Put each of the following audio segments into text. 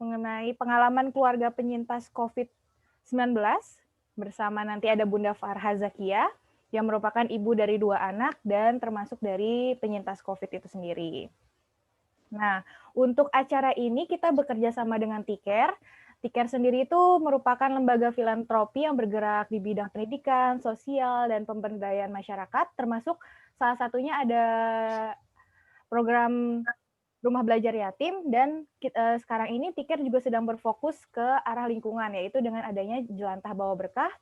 mengenai pengalaman keluarga penyintas COVID-19 bersama nanti ada Bunda Farha Zakia yang merupakan ibu dari 2 anak dan termasuk dari penyintas COVID itu sendiri. Nah, untuk acara ini kita bekerja sama dengan Tiker. Tiker sendiri itu merupakan lembaga filantropi yang bergerak di bidang pendidikan, sosial, dan pemberdayaan masyarakat, termasuk salah satunya ada program Rumah Belajar Yatim, dan sekarang ini Tiker juga sedang berfokus ke arah lingkungan, yaitu dengan adanya Jelantah Bawa Berkah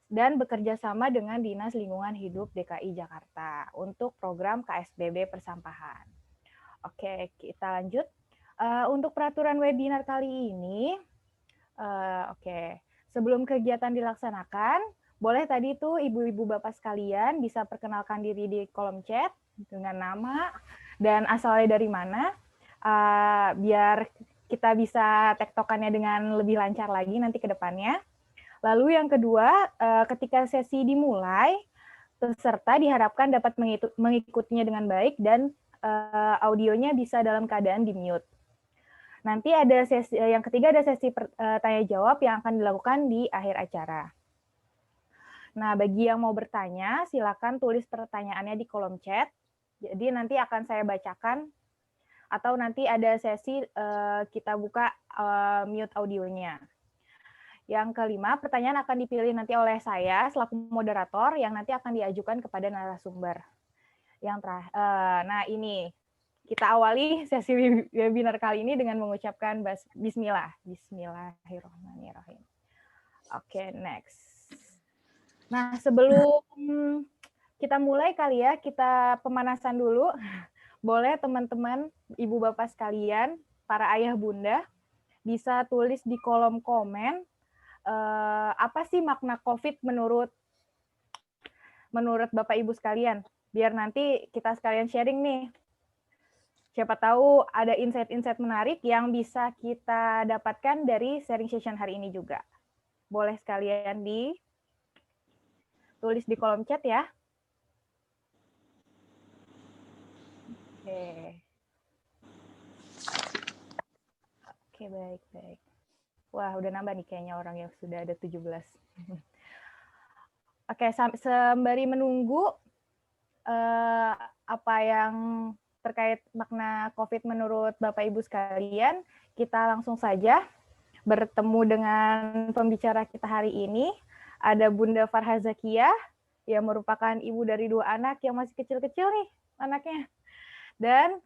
dan bekerja sama dengan Dinas Lingkungan Hidup DKI Jakarta untuk program KSBB Persampahan. Oke, kita lanjut. Untuk peraturan webinar kali ini, sebelum kegiatan dilaksanakan, boleh tadi tuh ibu-ibu bapak sekalian bisa perkenalkan diri di kolom chat dengan nama dan asalnya dari mana, biar kita bisa tektokannya dengan lebih lancar lagi nanti ke depannya. Lalu yang kedua, ketika sesi dimulai, peserta diharapkan dapat mengikutinya dengan baik dan audionya bisa dalam keadaan di-mute. Nanti ada sesi yang ketiga, ada sesi tanya jawab yang akan dilakukan di akhir acara. Nah, bagi yang mau bertanya, silakan tulis pertanyaannya di kolom chat. Jadi nanti akan saya bacakan atau nanti ada sesi kita buka mute audionya. Yang kelima, pertanyaan akan dipilih nanti oleh saya selaku moderator yang nanti akan diajukan kepada narasumber. Nah ini kita awali sesi webinar kali ini dengan mengucapkan Bismillah. Bismillahirrahmanirrahim. Oke, next. Nah, sebelum kita mulai kali ya, kita pemanasan dulu. Boleh teman-teman, ibu bapak sekalian, para ayah bunda, bisa tulis di kolom komen apa sih makna COVID menurut bapak ibu sekalian. Biar nanti kita sekalian sharing nih. Siapa tahu ada insight-insight menarik yang bisa kita dapatkan dari sharing session hari ini juga. Boleh sekalian ditulis di kolom chat ya. Oke, baik. Wah, udah nambah nih kayaknya orang yang sudah ada 17. Oke, sembari menunggu apa yang terkait makna COVID menurut Bapak Ibu sekalian, kita langsung saja bertemu dengan pembicara kita hari ini. Ada Bunda Farha Zakia, yang merupakan ibu dari 2 anak yang masih kecil-kecil nih anaknya. Dan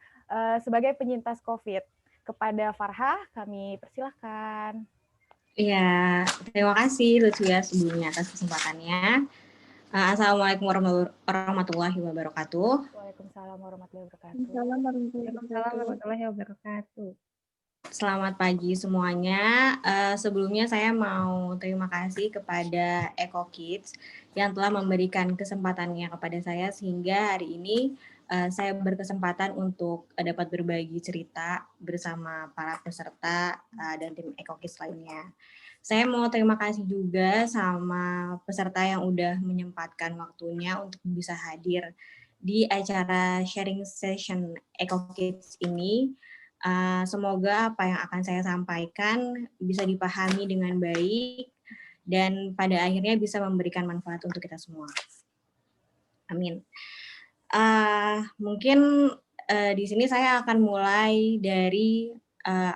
sebagai penyintas COVID. Kepada Farha, kami persilahkan. Ya, terima kasih Lutfia sebelumnya atas kesempatannya. Assalamualaikum warahmatullahi wabarakatuh. Waalaikumsalam warahmatullahi wabarakatuh. Waalaikumsalam warahmatullahi wabarakatuh. Selamat pagi semuanya. Sebelumnya saya mau terima kasih kepada Eco Kids yang telah memberikan kesempatannya kepada saya sehingga hari ini saya berkesempatan untuk dapat berbagi cerita bersama para peserta dan tim Eco Kids lainnya. Saya mau terima kasih juga sama peserta yang udah menyempatkan waktunya untuk bisa hadir di acara sharing session Eco Kids ini. Semoga apa yang akan saya sampaikan bisa dipahami dengan baik dan pada akhirnya bisa memberikan manfaat untuk kita semua. Amin. Mungkin di sini saya akan mulai dari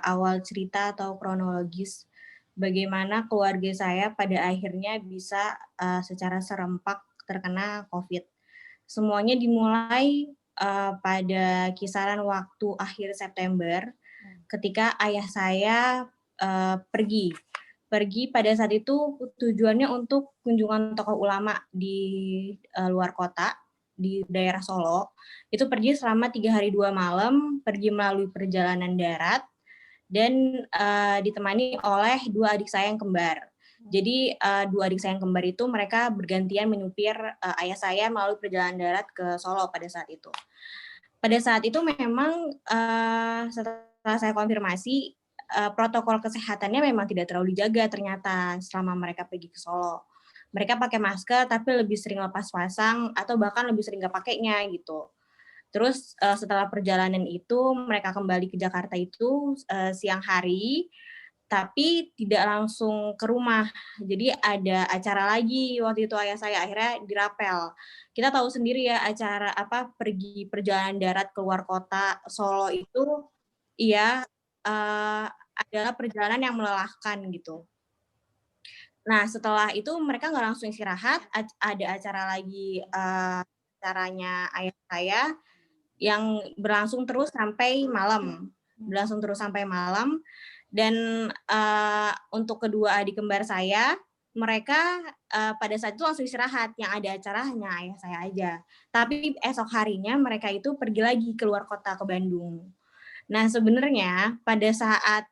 awal cerita atau kronologis bagaimana keluarga saya pada akhirnya bisa secara serempak terkena COVID. Semuanya dimulai pada kisaran waktu akhir September ketika ayah saya pergi pada saat itu tujuannya untuk kunjungan tokoh ulama di luar kota di daerah Solo. Itu pergi selama 3 hari 2 malam, pergi melalui perjalanan darat dan ditemani oleh 2 adik saya yang kembar. Jadi 2 adik saya yang kembar itu mereka bergantian menyupir ayah saya melalui perjalanan darat ke Solo pada saat itu. Pada saat itu memang setelah saya konfirmasi protokol kesehatannya memang tidak terlalu dijaga ternyata selama mereka pergi ke Solo. Mereka pakai masker tapi lebih sering lepas pasang atau bahkan lebih sering nggak pakainya gitu. Terus setelah perjalanan itu mereka kembali ke Jakarta itu siang hari. tapi tidak langsung ke rumah. Jadi ada acara lagi waktu itu ayah saya akhirnya dirapel. Kita tahu sendiri ya acara pergi perjalanan darat keluar kota Solo itu iya adalah perjalanan yang melelahkan gitu. Nah setelah itu mereka nggak langsung istirahat, ada acara lagi acaranya ayah saya yang berlangsung terus sampai malam. Dan untuk kedua adik kembar saya, mereka pada saat itu langsung istirahat, yang ada acara hanya ayah saya aja. Tapi esok harinya mereka itu pergi lagi keluar kota ke Bandung. Nah sebenarnya pada saat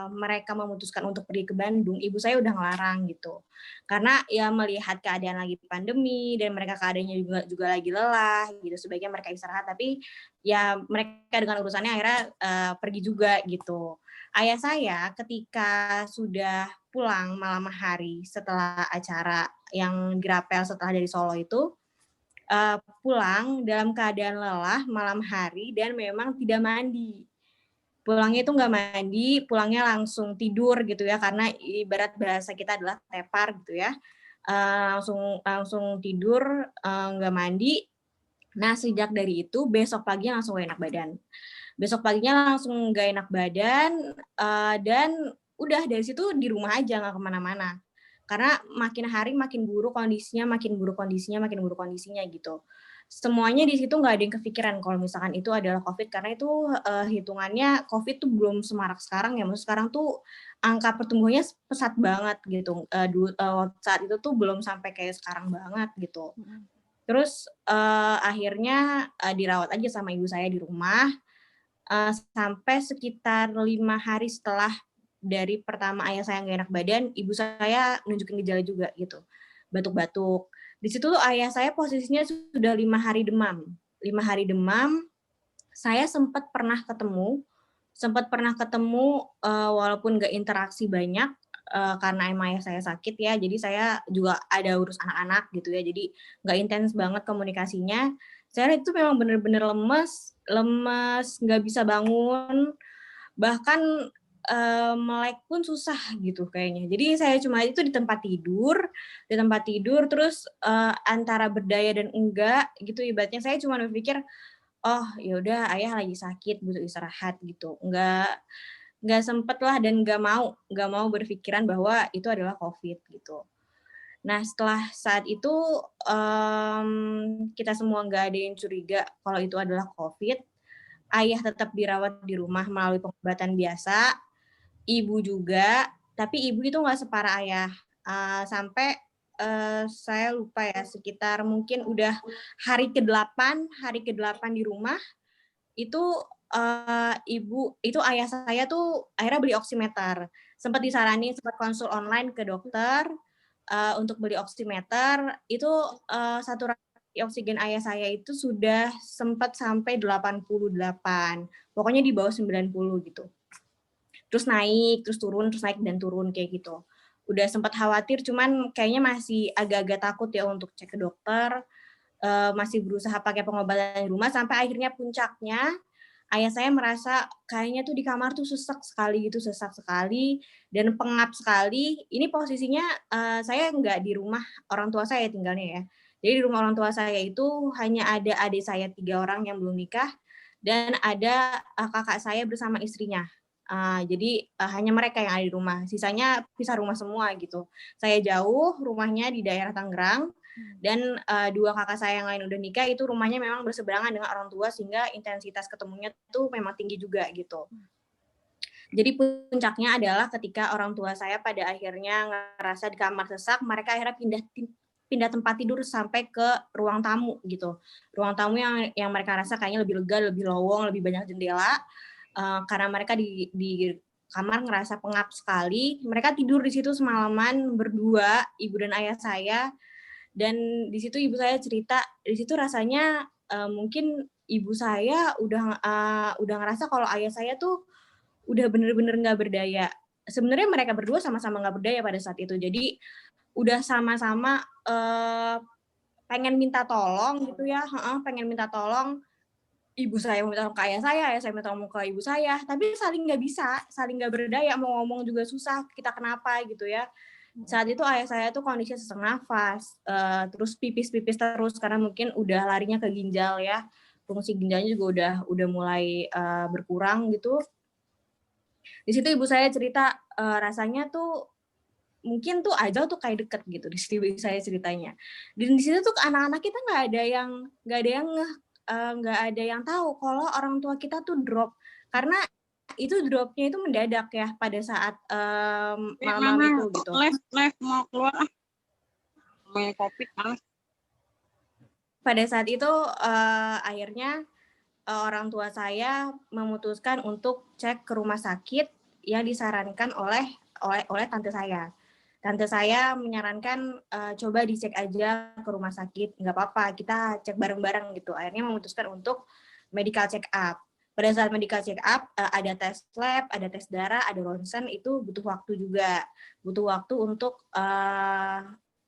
mereka memutuskan untuk pergi ke Bandung, ibu saya udah ngelarang gitu. Karena ya melihat keadaan lagi pandemi dan mereka keadaannya juga lagi lelah gitu, sebaiknya mereka istirahat. Tapi ya mereka dengan urusannya akhirnya pergi juga gitu. Ayah saya ketika sudah pulang malam hari setelah acara yang dirapel setelah dari Solo itu, pulang dalam keadaan lelah malam hari dan memang tidak mandi. Pulangnya itu nggak mandi, pulangnya langsung tidur gitu ya, karena ibarat bahasa kita adalah tepar gitu ya. Langsung tidur, nggak mandi. Nah sejak dari itu besok paginya langsung gak enak badan. Besok paginya langsung gak enak badan, dan udah dari situ di rumah aja nggak kemana-mana. Karena makin hari makin buruk kondisinya gitu. Semuanya di situ nggak ada yang kepikiran kalau misalkan itu adalah COVID, karena itu hitungannya COVID tuh belum semarak sekarang ya. Maksudnya sekarang tuh angka pertumbuhannya pesat banget gitu. Saat itu tuh belum sampai kayak sekarang banget gitu. Terus akhirnya dirawat aja sama ibu saya di rumah sampai sekitar 5 hari setelah dari pertama ayah saya nggak enak badan, ibu saya nunjukin gejala juga gitu, batuk-batuk. Di situ tuh ayah saya posisinya sudah 5 hari demam. 5 hari demam, saya sempat pernah ketemu walaupun nggak interaksi banyak karena emang ayah saya sakit ya, jadi saya juga ada urus anak-anak gitu ya, jadi nggak intens banget komunikasinya. Saya itu memang bener-bener lemes, nggak bisa bangun, bahkan melek pun susah gitu kayaknya. Jadi saya cuma itu di tempat tidur terus antara berdaya dan enggak gitu, ibaratnya saya cuma berpikir, oh yaudah ayah lagi sakit butuh istirahat gitu. Nggak sempet lah dan nggak mau berpikiran bahwa itu adalah COVID gitu. Nah setelah saat itu kita semua nggak ada yang curiga kalau itu adalah COVID. Ayah tetap dirawat di rumah melalui pengobatan biasa, ibu juga, tapi ibu itu nggak separah ayah. Sampai saya lupa ya, sekitar mungkin udah hari ke-8 di rumah, itu ayah saya tuh akhirnya beli oximeter. Sempat konsul online ke dokter untuk beli oximeter, itu saturasi oksigen ayah saya itu sudah sempat sampai 88. Pokoknya di bawah 90 gitu. Terus naik, terus turun, terus naik dan turun kayak gitu. Udah sempat khawatir, cuman kayaknya masih agak-agak takut ya untuk cek ke dokter. Masih berusaha pakai pengobatan di rumah sampai akhirnya puncaknya ayah saya merasa kayaknya tuh di kamar tuh sesak sekali dan pengap sekali. Ini posisinya saya nggak di rumah orang tua saya tinggalnya ya. Jadi di rumah orang tua saya itu hanya ada adik saya 3 orang yang belum nikah dan ada kakak saya bersama istrinya. Jadi hanya mereka yang ada di rumah. Sisanya pisah rumah semua gitu. Saya jauh rumahnya di daerah Tangerang. Dan 2 kakak saya yang lain udah nikah, itu rumahnya memang berseberangan dengan orang tua sehingga intensitas ketemunya tuh memang tinggi juga gitu. Jadi puncaknya adalah ketika orang tua saya pada akhirnya ngerasa di kamar sesak, mereka akhirnya pindah tempat tidur sampai ke ruang tamu gitu. Ruang tamu yang mereka rasa kayaknya lebih lega, lebih lowong, lebih banyak jendela. Karena mereka di kamar ngerasa pengap sekali. Mereka tidur di situ semalaman berdua, ibu dan ayah saya. Dan di situ ibu saya cerita, di situ rasanya mungkin ibu saya udah ngerasa kalau ayah saya tuh udah bener-bener nggak berdaya. Sebenarnya mereka berdua sama-sama nggak berdaya pada saat itu. Jadi udah sama-sama pengen minta tolong gitu ya, pengen minta tolong. ibu saya mau minta tolong ke ayah saya minta tolong ke ibu saya, tapi saling nggak bisa, saling nggak berdaya, mau ngomong juga susah, kita kenapa gitu ya. Saat itu ayah saya tuh kondisinya sesak nafas, terus pipis terus karena mungkin udah larinya ke ginjal ya, fungsi ginjalnya juga udah mulai berkurang gitu. Di situ ibu saya cerita rasanya tuh mungkin tuh ajal tuh kayak deket gitu di situ ibu saya ceritanya. Dan di situ tuh anak-anak kita nggak ada yang ngeh, nggak ada yang tahu kalau orang tua kita tuh drop karena itu dropnya itu mendadak ya pada saat malam-malam itu gitu. Live mau keluar mau COVID panas. Pada saat itu akhirnya orang tua saya memutuskan untuk cek ke rumah sakit yang disarankan oleh tante saya. Tante saya menyarankan coba dicek aja ke rumah sakit, nggak apa-apa, kita cek bareng-bareng gitu. Akhirnya memutuskan untuk medical check up. Pada saat medical check up, ada tes lab, ada tes darah, ada ronsen, itu butuh waktu juga. Butuh waktu untuk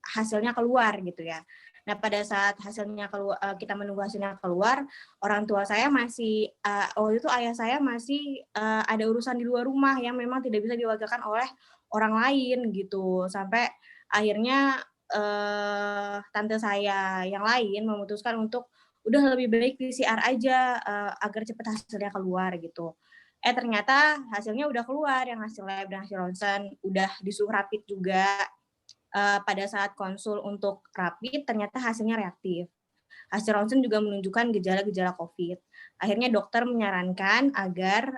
hasilnya keluar gitu ya. Nah, pada saat hasilnya keluar, kita menunggu hasilnya keluar, orang tua saya masih, waktu itu ayah saya masih ada urusan di luar rumah yang memang tidak bisa diwakilkan oleh orang lain gitu. Sampai akhirnya tante saya yang lain memutuskan untuk udah lebih baik PCR aja agar cepat hasilnya keluar gitu. Ternyata hasilnya udah keluar, yang hasil lab dan hasil ronsen, udah disuruh rapid juga. Pada saat konsul untuk rapid ternyata hasilnya reaktif. Hasil ronsen juga menunjukkan gejala-gejala COVID. Akhirnya dokter menyarankan agar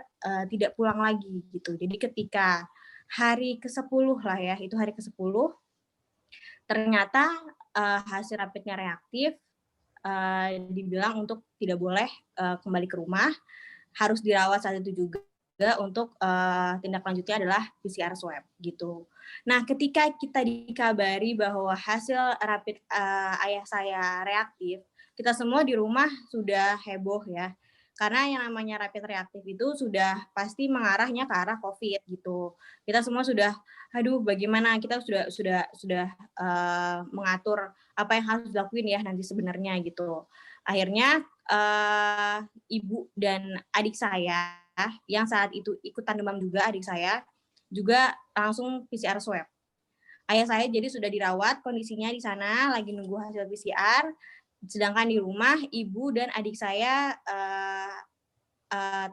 tidak pulang lagi gitu. Jadi ketika hari ke-10 lah ya, itu hari ke-10, ternyata hasil rapidnya reaktif, dibilang untuk tidak boleh kembali ke rumah, harus dirawat saat itu juga untuk tindak lanjutnya adalah PCR swab gitu. Nah, ketika kita dikabari bahwa hasil rapid ayah saya reaktif, kita semua di rumah sudah heboh ya. Karena yang namanya rapid reaktif itu sudah pasti mengarahnya ke arah COVID gitu. Kita semua sudah, aduh bagaimana, kita sudah mengatur apa yang harus dilakuin ya nanti sebenarnya gitu. Akhirnya ibu dan adik saya yang saat itu ikutan demam juga, adik saya juga langsung PCR swab. Ayah saya jadi sudah dirawat, kondisinya di sana lagi nunggu hasil PCR, sedangkan di rumah ibu dan adik saya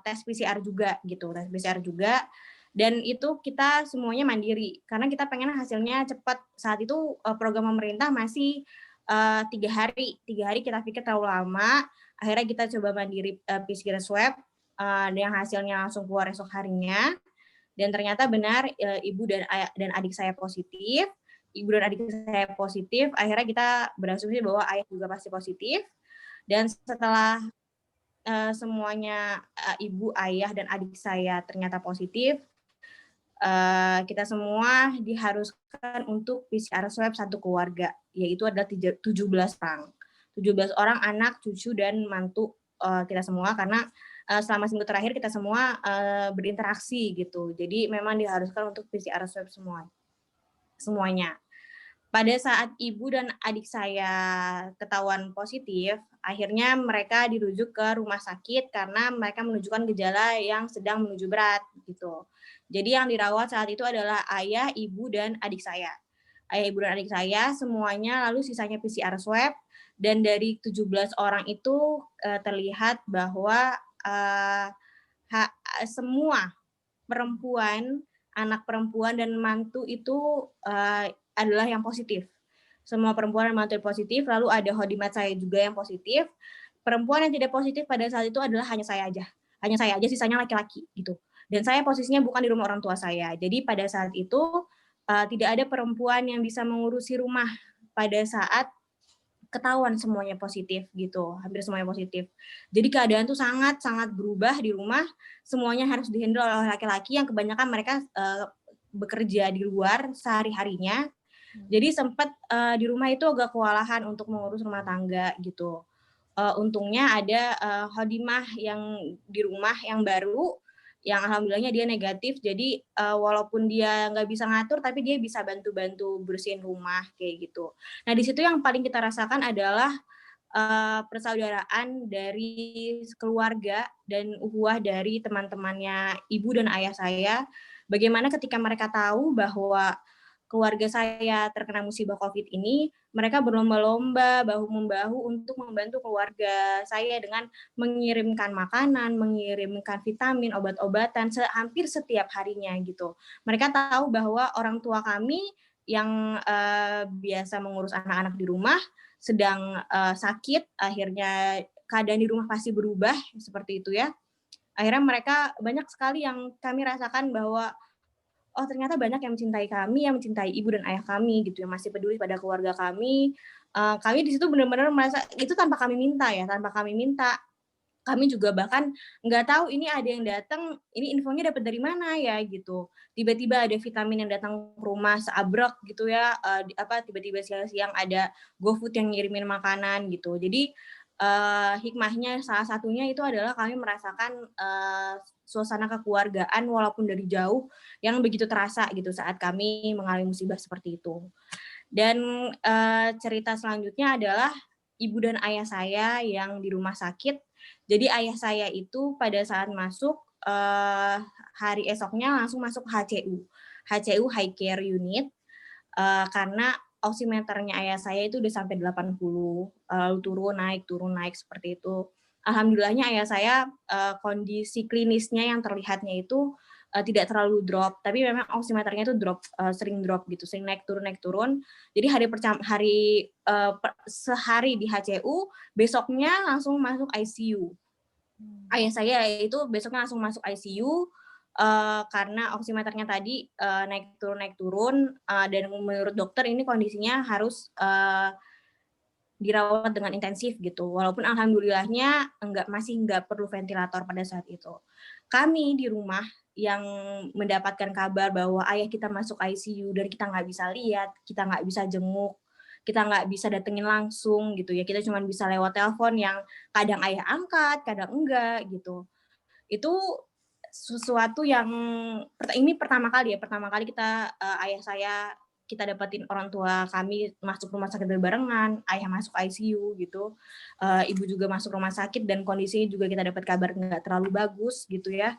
tes PCR juga gitu, tes PCR juga. Dan itu kita semuanya mandiri karena kita pengen hasilnya cepat. Saat itu program pemerintah masih 3 hari kita pikir terlalu lama. Akhirnya kita coba mandiri PCR swab yang hasilnya langsung keluar esok harinya. Dan ternyata benar ibu dan adik saya positif. Ibu dan adik saya positif, akhirnya kita berasumsi bahwa ayah juga pasti positif. Dan setelah semuanya ibu, ayah, dan adik saya ternyata positif, kita semua diharuskan untuk PCR swab satu keluarga, yaitu adalah 17 orang. 17 orang anak, cucu, dan mantu kita semua, karena selama seminggu terakhir kita semua berinteraksi gitu. Jadi memang diharuskan untuk PCR swab semuanya. Pada saat ibu dan adik saya ketahuan positif, akhirnya mereka dirujuk ke rumah sakit karena mereka menunjukkan gejala yang sedang menuju berat gitu. Jadi yang dirawat saat itu adalah ayah, ibu, dan adik saya. Ayah, ibu, dan adik saya semuanya, lalu sisanya PCR swab, dan dari 17 orang itu terlihat bahwa semua perempuan, anak perempuan dan mantu itu adalah yang positif. Semua perempuan dan mantu positif, lalu ada hodimat saya juga yang positif. Perempuan yang tidak positif pada saat itu adalah hanya saya aja, sisanya laki-laki gitu. Dan saya posisinya bukan di rumah orang tua saya. Jadi pada saat itu tidak ada perempuan yang bisa mengurusi rumah pada saat ketahuan semuanya positif gitu, hampir semuanya positif. Jadi keadaan tuh sangat berubah di rumah, semuanya harus dihandle oleh laki-laki yang kebanyakan mereka bekerja di luar sehari-harinya. Jadi sempat di rumah itu agak kewalahan untuk mengurus rumah tangga gitu. Untungnya ada hodimah yang di rumah yang baru, yang alhamdulillahnya dia negatif, jadi walaupun dia nggak bisa ngatur, tapi dia bisa bantu-bantu bersihin rumah kayak gitu. Nah di situ yang paling kita rasakan adalah persaudaraan dari keluarga dan ukhuwah dari teman-temannya ibu dan ayah saya. Bagaimana ketika mereka tahu bahwa keluarga saya terkena musibah COVID ini, mereka berlomba-lomba bahu-membahu untuk membantu keluarga saya dengan mengirimkan makanan, mengirimkan vitamin, obat-obatan hampir setiap harinya gitu. Mereka tahu bahwa orang tua kami yang biasa mengurus anak-anak di rumah sedang sakit, akhirnya keadaan di rumah pasti berubah seperti itu ya. Akhirnya mereka banyak sekali yang kami rasakan bahwa oh ternyata banyak yang mencintai kami, yang mencintai ibu dan ayah kami gitu, yang masih peduli pada keluarga kami. Kami di situ benar-benar merasa itu tanpa kami minta ya, tanpa kami minta. Kami juga bahkan nggak tahu ini ada yang datang, ini infonya dapat dari mana ya gitu. Tiba-tiba ada vitamin yang datang ke rumah seabrek gitu ya, tiba-tiba siang-siang ada GoFood yang ngirimin makanan gitu. Jadi hikmahnya salah satunya itu adalah kami merasakan suasana kekeluargaan walaupun dari jauh yang begitu terasa gitu saat kami mengalami musibah seperti itu. Dan cerita selanjutnya adalah ibu dan ayah saya yang di rumah sakit. Jadi ayah saya itu pada saat masuk hari esoknya langsung masuk HCU High Care Unit karena oximeternya ayah saya itu udah sampai 80, lalu turun naik seperti itu. Alhamdulillahnya ayah saya kondisi klinisnya yang terlihatnya itu tidak terlalu drop, tapi memang oximeternya itu sering drop gitu, sering naik turun. Jadi sehari di HCU, besoknya langsung masuk ICU. Ayah saya itu besoknya langsung masuk ICU karena oximeternya tadi naik turun dan menurut dokter ini kondisinya harus dirawat dengan intensif gitu. Walaupun alhamdulillahnya masih nggak perlu ventilator pada saat itu. Kami di rumah yang mendapatkan kabar bahwa ayah kita masuk ICU dan kita nggak bisa lihat, kita nggak bisa jenguk, kita nggak bisa datengin langsung gitu ya. Kita cuma bisa lewat telepon yang kadang ayah angkat, kadang enggak gitu. Itu sesuatu yang ini pertama kali kita ayah saya kita dapetin orang tua kami masuk rumah sakit berbarengan, ayah masuk ICU gitu, ibu juga masuk rumah sakit dan kondisinya juga kita dapat kabar nggak terlalu bagus gitu ya.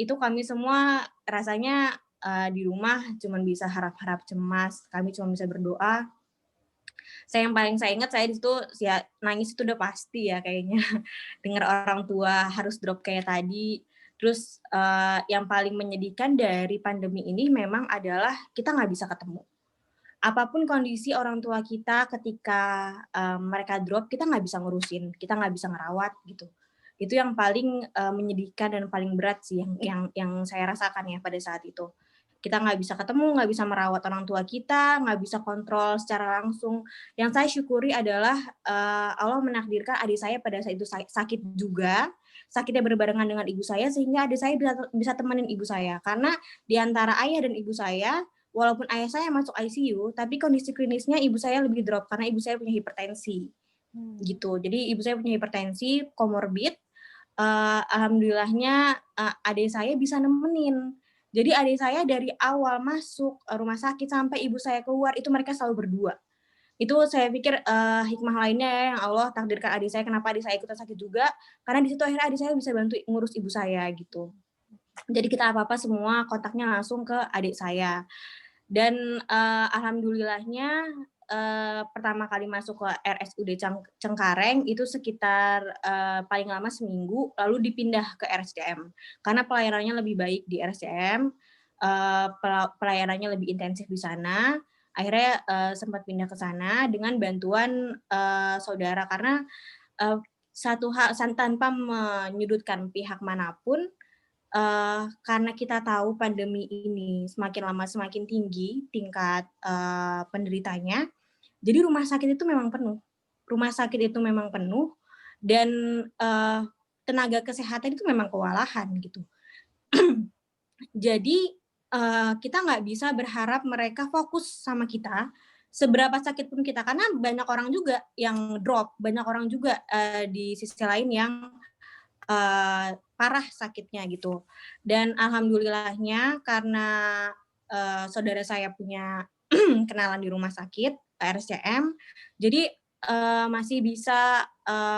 Itu kami semua rasanya di rumah cuma bisa harap-harap cemas, kami cuma bisa berdoa. Yang paling saya ingat saya di situ ya nangis itu udah pasti ya kayaknya dengar orang tua harus drop kayak tadi. Terus yang paling menyedihkan dari pandemi ini memang adalah kita nggak bisa ketemu. Apapun kondisi orang tua kita ketika mereka drop, kita nggak bisa ngurusin, kita nggak bisa ngerawat gitu. Itu yang paling menyedihkan dan paling berat sih yang saya rasakan ya pada saat itu. Kita nggak bisa ketemu, nggak bisa merawat orang tua kita, nggak bisa kontrol secara langsung. Yang saya syukuri adalah Allah menakdirkan adik saya pada saat itu sakit juga, sakitnya berbarengan dengan ibu saya, sehingga adik saya bisa temenin ibu saya. Karena di antara ayah dan ibu saya, walaupun ayah saya masuk ICU, tapi kondisi klinisnya ibu saya lebih drop karena ibu saya punya hipertensi, gitu. Jadi ibu saya punya hipertensi, komorbid. Alhamdulillahnya adik saya bisa nemenin. Jadi adik saya dari awal masuk rumah sakit sampai ibu saya keluar itu mereka selalu berdua. Itu saya pikir hikmah lainnya ya yang Allah takdirkan adik saya, kenapa adik saya ikutan sakit juga, karena di situ akhirnya adik saya bisa bantu ngurus ibu saya gitu. Jadi kita apa-apa semua kontaknya langsung ke adik saya. Dan alhamdulillahnya pertama kali masuk ke RSUD Cengkareng itu sekitar paling lama seminggu, lalu dipindah ke RSCM. Karena pelayanannya lebih baik di RSCM, pelayanannya lebih intensif di sana. Akhirnya sempat pindah ke sana dengan bantuan saudara, karena satu hal tanpa menyudutkan pihak manapun, karena kita tahu pandemi ini semakin lama semakin tinggi tingkat penderitanya, jadi rumah sakit itu memang penuh. Rumah sakit itu memang penuh dan tenaga kesehatan itu memang kewalahan gitu. Jadi kita nggak bisa berharap mereka fokus sama kita seberapa sakit pun kita, karena banyak orang juga yang drop, banyak orang juga di sisi lain yang parah sakitnya gitu. Dan alhamdulillahnya karena saudara saya punya kenalan di rumah sakit RSCM, jadi masih bisa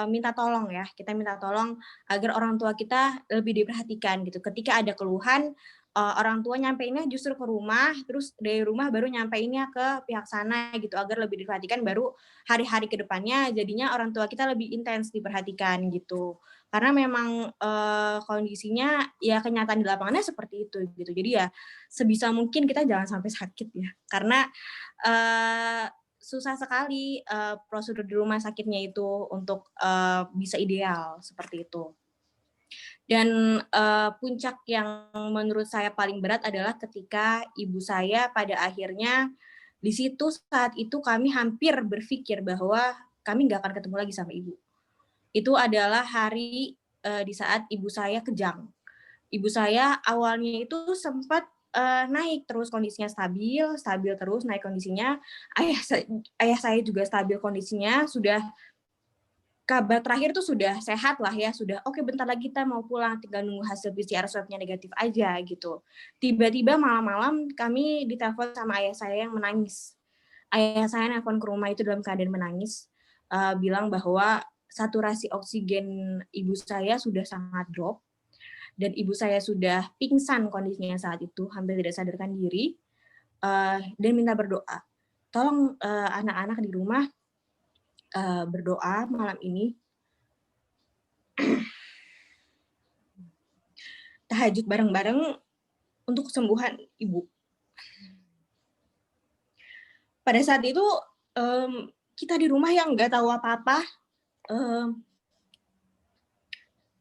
minta tolong ya. Kita minta tolong agar orang tua kita lebih diperhatikan gitu. Ketika ada keluhan, orang tua nyampeinnya justru ke rumah, terus dari rumah baru nyampeinnya ke pihak sana gitu, agar lebih diperhatikan, baru hari-hari ke depannya jadinya orang tua kita lebih intens diperhatikan gitu. Karena memang kondisinya ya kenyataan di lapangannya seperti itu gitu. Jadi ya sebisa mungkin kita jangan sampai sakit ya. Karena susah sekali prosedur di rumah sakitnya itu untuk bisa ideal seperti itu. Dan puncak yang menurut saya paling berat adalah ketika ibu saya pada akhirnya di situ saat itu kami hampir berpikir bahwa kami nggak akan ketemu lagi sama ibu. Itu adalah hari di saat ibu saya kejang. Ibu saya awalnya itu sempat naik terus kondisinya stabil terus naik kondisinya. Ayah saya juga stabil kondisinya, sudah kabar terakhir tuh sudah sehat lah ya, sudah oke bentar lagi kita mau pulang, tinggal nunggu hasil PCR swab-nya negatif aja gitu. Tiba-tiba malam-malam kami ditelepon sama ayah saya yang menangis. Ayah saya nelpon ke rumah itu dalam keadaan menangis, bilang bahwa saturasi oksigen ibu saya sudah sangat drop, dan ibu saya sudah pingsan kondisinya saat itu, hampir tidak sadarkan diri, dan minta berdoa. Tolong anak-anak di rumah berdoa malam ini, tahajud bareng-bareng untuk kesembuhan ibu. Pada saat itu kita di rumah yang nggak tahu apa-apa,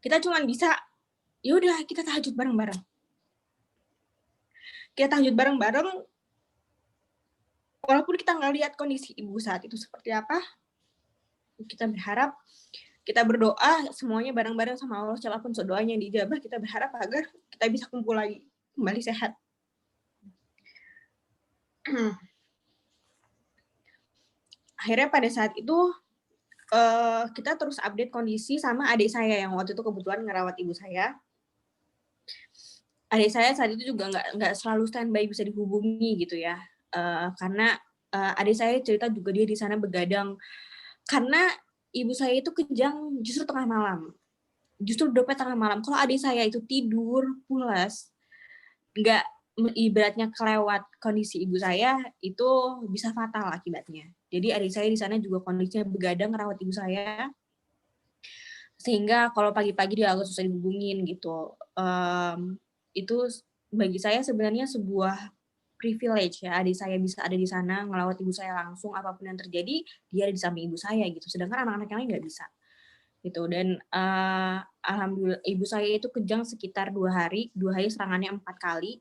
kita cuma bisa ya udah kita tahajud bareng-bareng. Kita tahajud bareng-bareng, walaupun kita nggak lihat kondisi ibu saat itu seperti apa, kita berharap, kita berdoa semuanya bareng-bareng sama Allah, siapapun doanya yang dijabah, kita berharap agar kita bisa kumpul lagi, kembali sehat. Akhirnya pada saat itu kita terus update kondisi sama adik saya yang waktu itu kebetulan ngerawat ibu saya. Adik saya saat itu juga nggak selalu standby bisa dihubungi gitu ya, karena adik saya cerita juga dia di sana begadang karena ibu saya itu kejang justru tengah malam, justru dopet tengah malam. Kalau adik saya itu tidur pulas, nggak ibaratnya kelewat kondisi ibu saya, itu bisa fatal akibatnya. Jadi adik saya di sana juga kondisinya begadang merawat ibu saya, sehingga kalau pagi-pagi dia agak susah dihubungin gitu. Itu bagi saya sebenarnya sebuah privilege ya, adik saya bisa ada di sana ngelawat ibu saya langsung, apapun yang terjadi dia ada di samping ibu saya gitu, sedangkan anak-anak yang lain nggak bisa gitu. Dan alhamdulillah ibu saya itu kejang sekitar 2 hari serangannya 4 kali.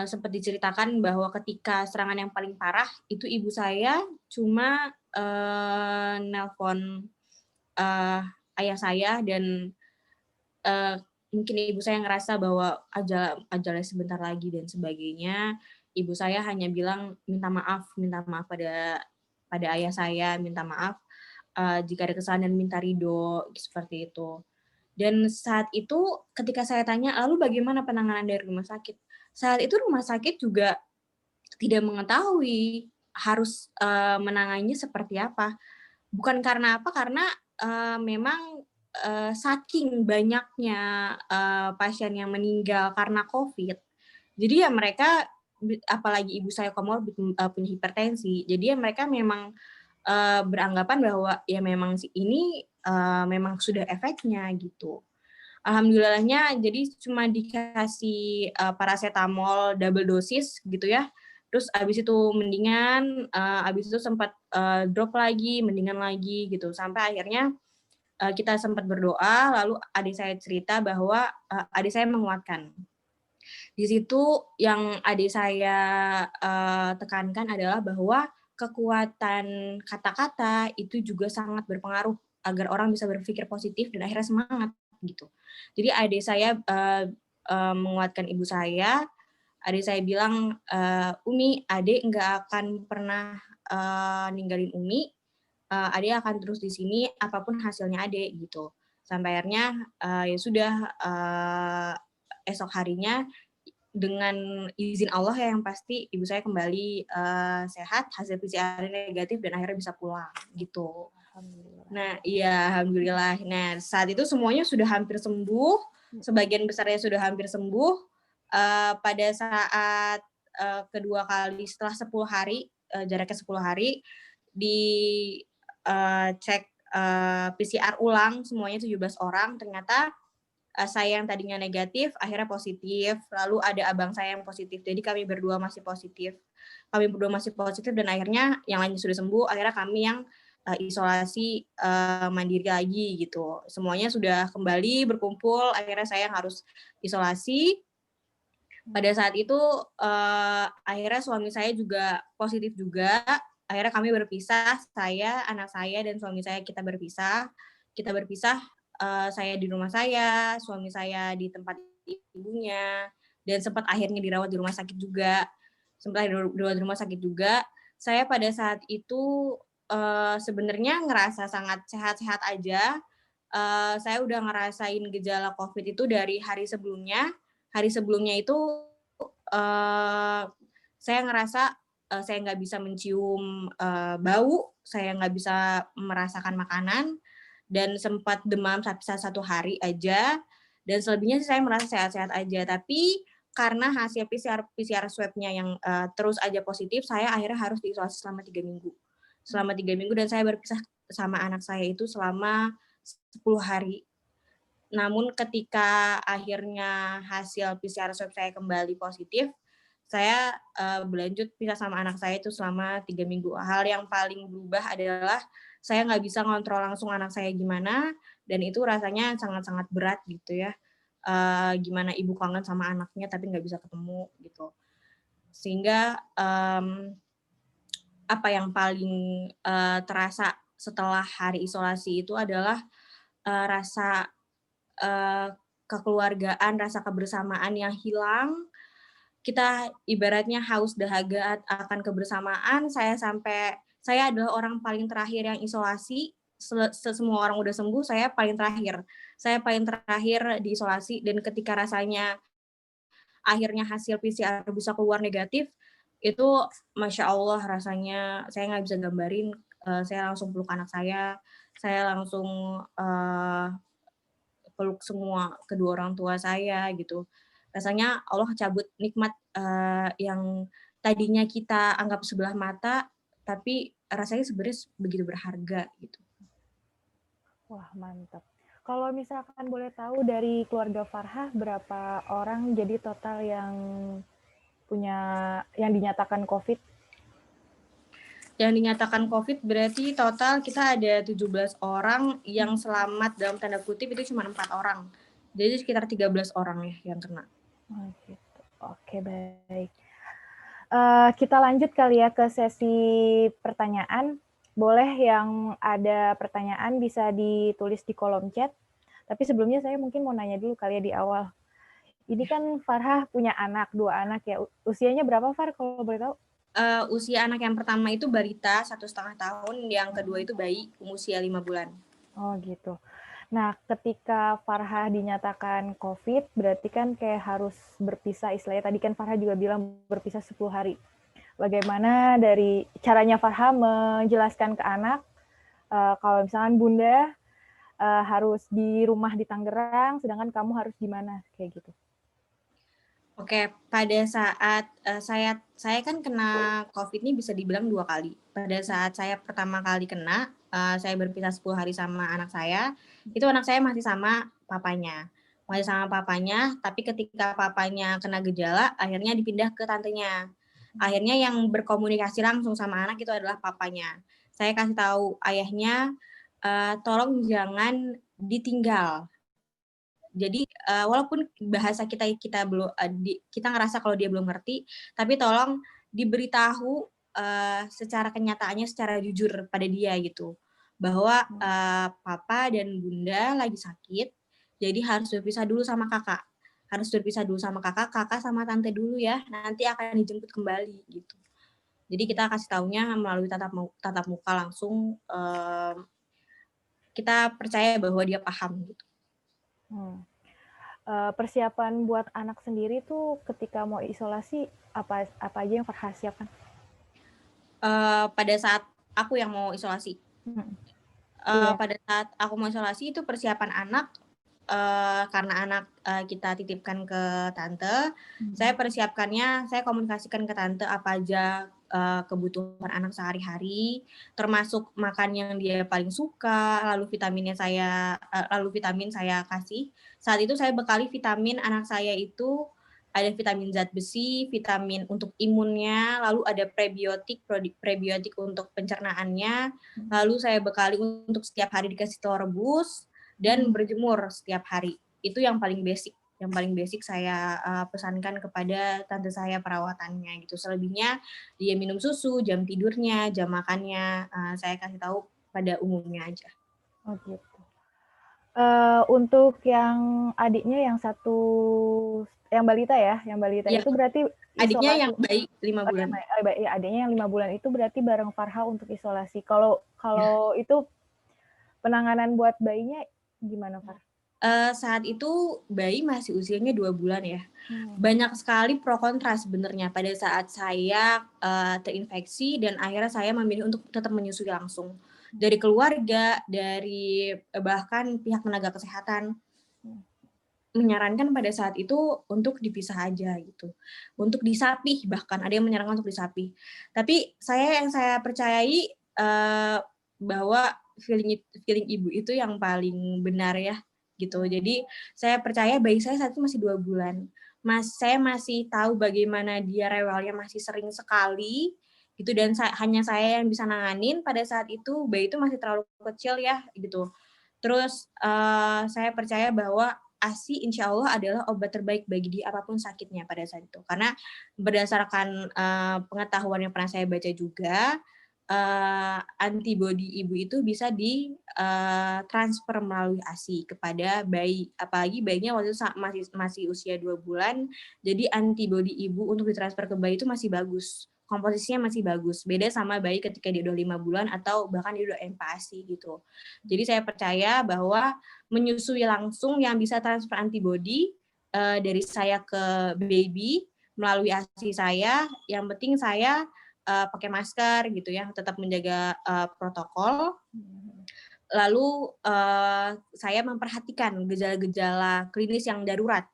Sempat diceritakan bahwa ketika serangan yang paling parah itu ibu saya cuma nelpon ayah saya, dan mungkin ibu saya ngerasa bahwa ajalnya sebentar lagi dan sebagainya. Ibu saya hanya bilang minta maaf pada ayah saya, minta maaf jika ada kesalahan dan minta ridho seperti itu. Dan saat itu ketika saya tanya, lalu bagaimana penanganan dari rumah sakit? Saat itu rumah sakit juga tidak mengetahui harus menanganinya seperti apa. Bukan karena apa, karena memang saking banyaknya pasien yang meninggal karena COVID, jadi ya mereka, apalagi ibu saya komorbid punya hipertensi, jadi ya mereka memang beranggapan bahwa ya memang ini memang sudah efeknya gitu. Alhamdulillahnya jadi cuma dikasih paracetamol double dosis gitu ya. Terus abis itu mendingan, abis itu sempat drop lagi, mendingan lagi gitu. Sampai akhirnya kita sempat berdoa, lalu adik saya cerita bahwa adik saya menguatkan. Di situ yang adik saya tekankan adalah bahwa kekuatan kata-kata itu juga sangat berpengaruh agar orang bisa berpikir positif dan akhirnya semangat gitu. Jadi adik saya menguatkan ibu saya. Adik saya bilang, Umi, adik nggak akan pernah ninggalin Umi. Adik akan terus di sini apapun hasilnya adik gitu. Sampai akhirnya ya sudah esok harinya dengan izin Allah ya yang pasti ibu saya kembali sehat, hasil PCR negatif dan akhirnya bisa pulang gitu. Alhamdulillah. Nah, iya alhamdulillah. Nah, saat itu semuanya sudah hampir sembuh, sebagian besarnya sudah hampir sembuh. Pada saat kedua kali setelah 10 hari, jaraknya 10 hari, cek PCR ulang semuanya 17 orang, ternyata saya yang tadinya negatif akhirnya positif, lalu ada abang saya yang positif. Jadi kami berdua masih positif. Dan akhirnya yang lainnya sudah sembuh, akhirnya kami yang isolasi mandiri lagi gitu. Semuanya sudah kembali berkumpul, akhirnya saya yang harus isolasi. Pada saat itu akhirnya suami saya juga positif juga. Akhirnya kami berpisah, saya, anak saya, dan suami saya kita berpisah. Saya di rumah saya, suami saya di tempat ibunya, dan sempat akhirnya dirawat di rumah sakit juga. Saya pada saat itu sebenarnya ngerasa sangat sehat-sehat aja. Saya udah ngerasain gejala COVID itu dari hari sebelumnya. Hari sebelumnya itu saya ngerasa saya nggak bisa mencium bau, saya nggak bisa merasakan makanan, dan sempat demam satu hari aja, dan selebihnya saya merasa sehat-sehat aja. Tapi karena hasil PCR swab-nya yang terus aja positif, saya akhirnya harus diisolasi selama 3 minggu. Selama 3 minggu, dan saya berpisah sama anak saya itu selama 10 hari. Namun ketika akhirnya hasil PCR swab saya kembali positif, saya berlanjut pisah sama anak saya itu selama 3 minggu. Hal yang paling berubah adalah saya nggak bisa ngontrol langsung anak saya gimana, dan itu rasanya sangat-sangat berat gitu ya. Gimana ibu kangen sama anaknya tapi nggak bisa ketemu gitu. Sehingga apa yang paling terasa setelah hari isolasi itu adalah rasa kekeluargaan, rasa kebersamaan yang hilang. Kita ibaratnya haus dahaga akan kebersamaan. Saya adalah orang paling terakhir yang isolasi. Semua orang udah sembuh, saya paling terakhir. Saya paling terakhir diisolasi, dan ketika rasanya akhirnya hasil PCR bisa keluar negatif, itu Masya Allah rasanya saya nggak bisa gambarin. Saya langsung peluk anak saya langsung peluk semua kedua orang tua saya gitu. Rasanya Allah cabut nikmat yang tadinya kita anggap sebelah mata, tapi rasanya sebenarnya begitu berharga gitu. Wah, mantap. Kalau misalkan boleh tahu dari keluarga Farhah berapa orang jadi total yang dinyatakan COVID? Yang dinyatakan COVID berarti total kita ada 17 orang, yang selamat dalam tanda kutip itu cuma 4 orang. Jadi sekitar 13 orang ya yang kena. Oh, gitu. Oke, baik. Kita lanjut kali ya ke sesi pertanyaan. Boleh yang ada pertanyaan bisa ditulis di kolom chat. Tapi sebelumnya saya mungkin mau nanya dulu kali ya di awal. Ini kan Farhah punya anak, 2 anak ya. Usianya berapa, Far, kalau boleh tahu? Usia anak yang pertama itu balita 1,5 tahun, yang kedua itu bayi usia 5 bulan. Oh gitu. Nah, ketika Farhah dinyatakan COVID, berarti kan kayak harus berpisah istilahnya. Tadi kan Farhah juga bilang berpisah 10 hari. Bagaimana dari caranya Farhah menjelaskan ke anak, kalau misalkan Bunda harus di rumah di Tangerang, sedangkan kamu harus di mana, kayak gitu. Oke, pada saat saya kan kena COVID ini bisa dibilang 2 kali. Pada saat saya pertama kali kena, saya berpisah 10 hari sama anak saya, itu anak saya masih sama papanya. Tapi ketika papanya kena gejala, akhirnya dipindah ke tantenya. Akhirnya yang berkomunikasi langsung sama anak itu adalah papanya. Saya kasih tahu ayahnya, tolong jangan ditinggal. Jadi walaupun bahasa kita belum kita ngerasa kalau dia belum ngerti, tapi tolong diberitahu secara kenyataannya, secara jujur pada dia gitu, bahwa papa dan bunda lagi sakit, jadi harus berpisah dulu sama kakak. Kakak sama tante dulu ya, nanti akan dijemput kembali gitu. Jadi kita kasih taunya melalui tatap muka langsung, kita percaya bahwa dia paham gitu. persiapan buat anak sendiri tuh ketika mau isolasi apa aja yang Farha siapkan? Pada saat aku yang mau isolasi. Iya. Pada saat aku mau isolasi itu persiapan anak, karena anak kita titipkan ke tante, saya persiapkannya, saya komunikasikan ke tante apa aja kebutuhan anak sehari-hari, termasuk makan yang dia paling suka, lalu vitamin saya kasih. Saat itu saya bekali vitamin anak saya itu ada vitamin zat besi, vitamin untuk imunnya, lalu ada prebiotik untuk pencernaannya, lalu saya bekali untuk setiap hari dikasih telur rebus dan berjemur setiap hari. Itu yang paling basic. Yang paling basic saya pesankan kepada tante saya perawatannya gitu. Selebihnya dia minum susu, jam tidurnya, jam makannya, saya kasih tahu pada umumnya aja. Oh gitu. Untuk yang adiknya yang balita ya, Ya, itu berarti adiknya isolasi. yang bayi 5 bulan. Adiknya yang 5 bulan itu berarti bareng Farha untuk isolasi. Kalau itu penanganan buat bayinya gimana, Farha? Saat itu bayi masih usianya 2 bulan ya. Banyak sekali pro kontra sebenarnya pada saat saya terinfeksi dan akhirnya saya memilih untuk tetap menyusui langsung. Dari keluarga, dari bahkan pihak tenaga kesehatan menyarankan pada saat itu untuk dipisah aja gitu. Untuk disapih, bahkan ada yang menyarankan untuk disapih. Tapi yang saya percayai bahwa feeling ibu itu yang paling benar ya gitu. Jadi saya percaya bayi saya saat itu masih 2 bulan. Saya masih tahu bagaimana dia rewelnya masih sering sekali gitu, dan hanya saya yang bisa nanganin pada saat itu. Bayi itu masih terlalu kecil ya gitu. Terus saya percaya bahwa ASI insya Allah adalah obat terbaik bagi dia apapun sakitnya pada saat itu. Karena berdasarkan pengetahuan yang pernah saya baca juga, antibodi ibu itu bisa transfer melalui ASI kepada bayi. Apalagi bayinya waktu itu masih usia 2 bulan, jadi antibodi ibu untuk ditransfer ke bayi itu masih bagus. Komposisinya masih bagus. Beda sama bayi ketika dia udah 5 bulan atau bahkan dia udah MPASI gitu. Jadi saya percaya bahwa menyusui langsung yang bisa transfer antibodi dari saya ke baby melalui ASI saya, yang penting saya pakai masker gitu ya, tetap menjaga protokol. Lalu saya memperhatikan gejala-gejala klinis yang darurat,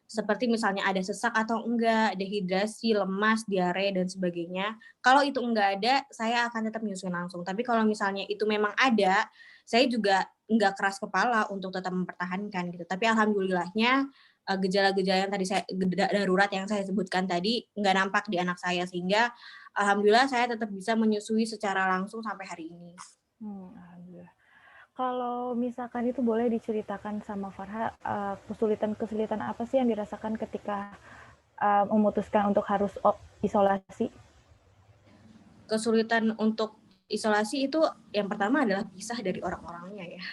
seperti misalnya ada sesak atau enggak, dehidrasi, lemas, diare, dan sebagainya. Kalau itu enggak ada, saya akan tetap menyusui langsung. Tapi kalau misalnya itu memang ada, saya juga enggak keras kepala untuk tetap mempertahankan gitu. Tapi alhamdulillahnya gejala-gejala yang tadi darurat yang saya sebutkan tadi enggak nampak di anak saya, sehingga alhamdulillah saya tetap bisa menyusui secara langsung sampai hari ini. Alhamdulillah. Kalau misalkan itu boleh diceritakan sama Farha, kesulitan apa sih yang dirasakan ketika memutuskan untuk harus isolasi? Kesulitan untuk isolasi itu yang pertama adalah pisah dari orang-orangnya ya.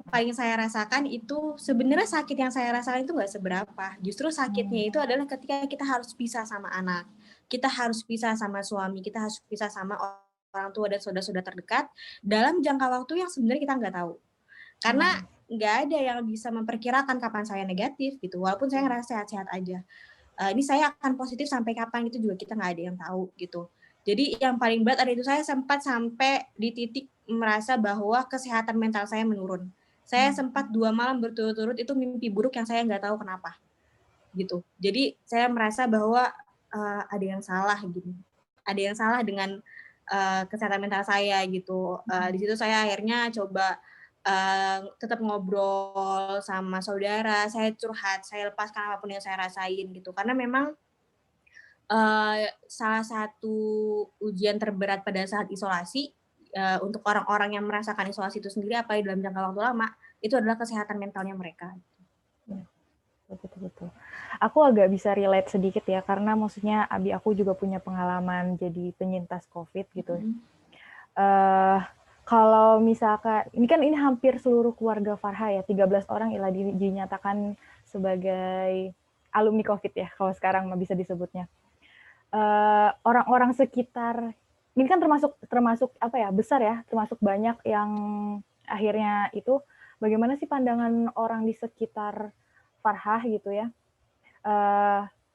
Paling saya rasakan itu sebenarnya sakit yang saya rasakan itu nggak seberapa. Justru sakitnya itu adalah ketika kita harus pisah sama anak, kita harus pisah sama suami, kita harus pisah sama orang tua dan saudara-saudara terdekat dalam jangka waktu yang sebenarnya kita nggak tahu. Karena nggak ada yang bisa memperkirakan kapan saya negatif gitu. Walaupun saya ngerasa sehat-sehat aja. Ini saya akan positif sampai kapan itu juga kita nggak ada yang tahu gitu. Jadi yang paling berat ada itu saya sempat sampai di titik merasa bahwa kesehatan mental saya menurun. Saya sempat 2 malam berturut-turut itu mimpi buruk yang saya nggak tahu kenapa gitu. Jadi saya merasa bahwa ada yang salah gitu. Ada yang salah dengan kesehatan mental saya gitu. Di situ saya akhirnya coba tetap ngobrol sama saudara, saya curhat, saya lepaskan apapun yang saya rasain gitu. Karena memang salah satu ujian terberat pada saat isolasi untuk orang-orang yang merasakan isolasi itu sendiri apalagi dalam jangka waktu lama, itu adalah kesehatan mentalnya mereka. Betul. Aku agak bisa relate sedikit ya, karena maksudnya abi aku juga punya pengalaman jadi penyintas COVID gitu. Kalau misalkan, ini hampir seluruh keluarga Farha ya, 13 orang ialah dinyatakan sebagai alumni COVID ya, kalau sekarang bisa disebutnya. Orang-orang sekitar, ini kan termasuk apa ya, besar ya, termasuk banyak yang akhirnya itu, bagaimana sih pandangan orang di sekitar Farhah gitu ya,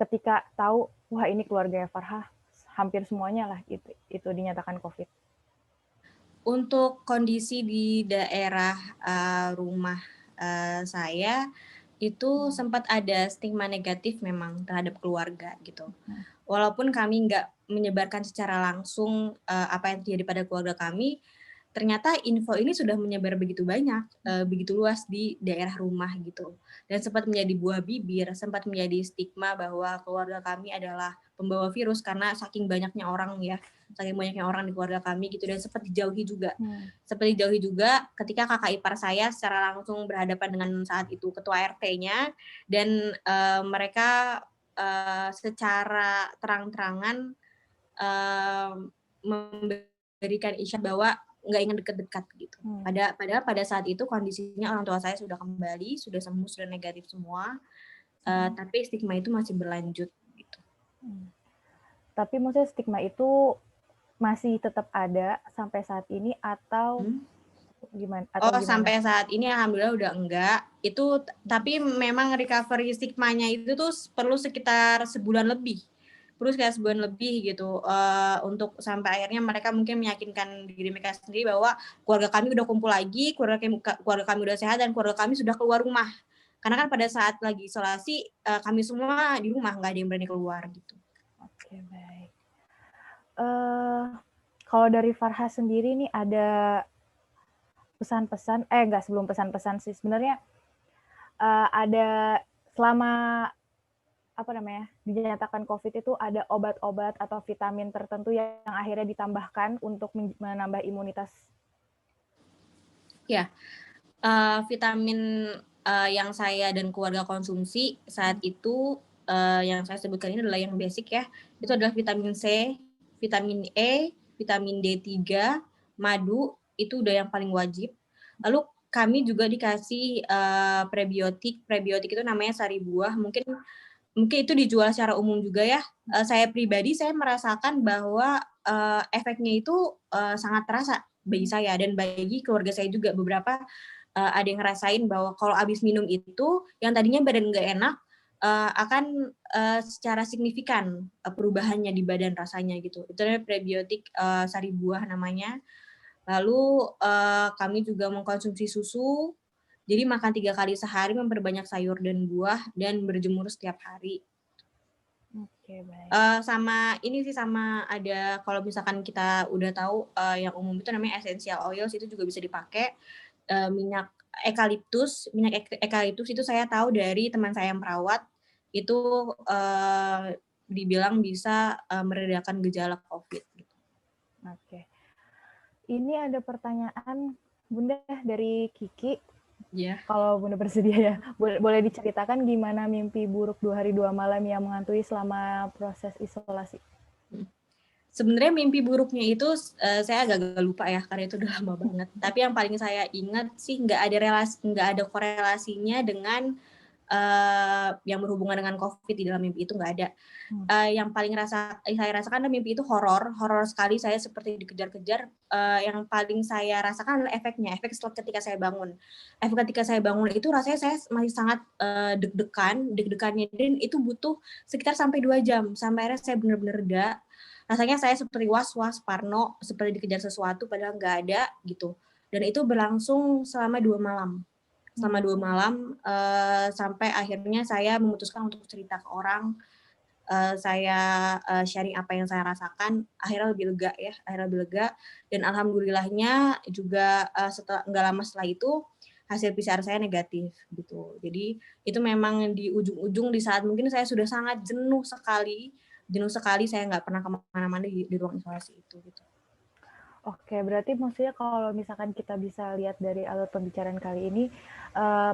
ketika tahu, wah ini keluarga Farhah, hampir semuanya lah itu dinyatakan COVID? Untuk kondisi di daerah rumah saya itu sempat ada stigma negatif memang terhadap keluarga gitu. Walaupun kami nggak menyebarkan secara langsung apa yang terjadi pada keluarga kami, ternyata info ini sudah menyebar begitu banyak, begitu luas di daerah rumah gitu. Dan sempat menjadi buah bibir, sempat menjadi stigma bahwa keluarga kami adalah pembawa virus karena saking banyaknya orang ya, saking banyaknya orang di keluarga kami gitu, dan sempat dijauhi juga. Sempat dijauhi juga ketika kakak ipar saya secara langsung berhadapan dengan saat itu ketua RT-nya, dan mereka secara terang-terangan memberikan isyarat bahwa nggak ingin dekat-dekat gitu. Padahal pada saat itu kondisinya orang tua saya sudah kembali, sudah sembuh, sudah negatif semua, tapi stigma itu masih berlanjut gitu. Tapi maksudnya stigma itu masih tetap ada sampai saat ini atau gimana? Sampai saat ini alhamdulillah udah enggak. Itu tapi memang recovery stigmanya itu tuh perlu sekitar sebulan lebih. Gitu untuk sampai akhirnya mereka mungkin meyakinkan diri mereka sendiri bahwa keluarga kami udah kumpul lagi, keluarga kami udah sehat, dan keluarga kami sudah keluar rumah. Karena kan pada saat lagi isolasi kami semua di rumah, nggak ada yang berani keluar gitu. Oke, baik. Kalau dari Farhah sendiri nih ada pesan-pesan, sebelum pesan-pesan sih sebenarnya ada selama dinyatakan COVID itu ada obat-obat atau vitamin tertentu yang akhirnya ditambahkan untuk menambah imunitas? Ya, vitamin yang saya dan keluarga konsumsi saat itu yang saya sebutkan ini adalah yang basic ya. Itu adalah vitamin C, vitamin E, vitamin D3, madu, itu udah yang paling wajib. Lalu kami juga dikasih prebiotik itu namanya sari buah. Mungkin itu dijual secara umum juga ya. Saya pribadi saya merasakan bahwa efeknya itu sangat terasa bagi saya dan bagi keluarga saya juga. Beberapa ada yang ngerasain bahwa kalau habis minum itu yang tadinya badan nggak enak akan secara signifikan perubahannya di badan rasanya gitu. Itu namanya prebiotik sari buah namanya. Lalu kami juga mengkonsumsi susu. Jadi makan 3 kali sehari, memperbanyak sayur dan buah, dan berjemur setiap hari. Oke, baik. Sama ada kalau misalkan kita udah tahu yang umum itu namanya essential oils, itu juga bisa dipakai. Minyak eukaliptus itu saya tahu dari teman saya yang perawat, itu dibilang bisa meredakan gejala COVID. Oke. Ini ada pertanyaan Bunda dari Kiki. Yeah. Kalau Bunda bersedia ya, boleh diceritakan gimana mimpi buruk 2 hari 2 malam yang menghantui selama proses isolasi? Sebenarnya mimpi buruknya itu saya agak lupa ya karena itu udah lama banget. Tapi yang paling saya ingat sih nggak ada korelasinya dengan yang berhubungan dengan COVID di dalam mimpi itu, nggak ada. Yang paling saya rasakan adalah mimpi itu horor sekali. Saya seperti dikejar-kejar. Yang paling saya rasakan adalah efek ketika saya bangun. Efek ketika saya bangun itu rasanya saya masih sangat deg-degannya, dan itu butuh sekitar sampai 2 jam sampai akhirnya saya benar-benar reda. Rasanya saya seperti was-was, parno, seperti dikejar sesuatu padahal nggak ada gitu. Dan itu berlangsung selama 2 malam. Sampai akhirnya saya memutuskan untuk cerita ke orang. Saya sharing apa yang saya rasakan, akhirnya lebih lega, dan alhamdulillahnya juga nggak lama setelah itu hasil PCR saya negatif gitu. Jadi itu memang di ujung-ujung di saat mungkin saya sudah sangat jenuh sekali saya nggak pernah kemana-mana di ruang isolasi itu gitu. Oke, berarti maksudnya kalau misalkan kita bisa lihat dari alur pembicaraan kali ini,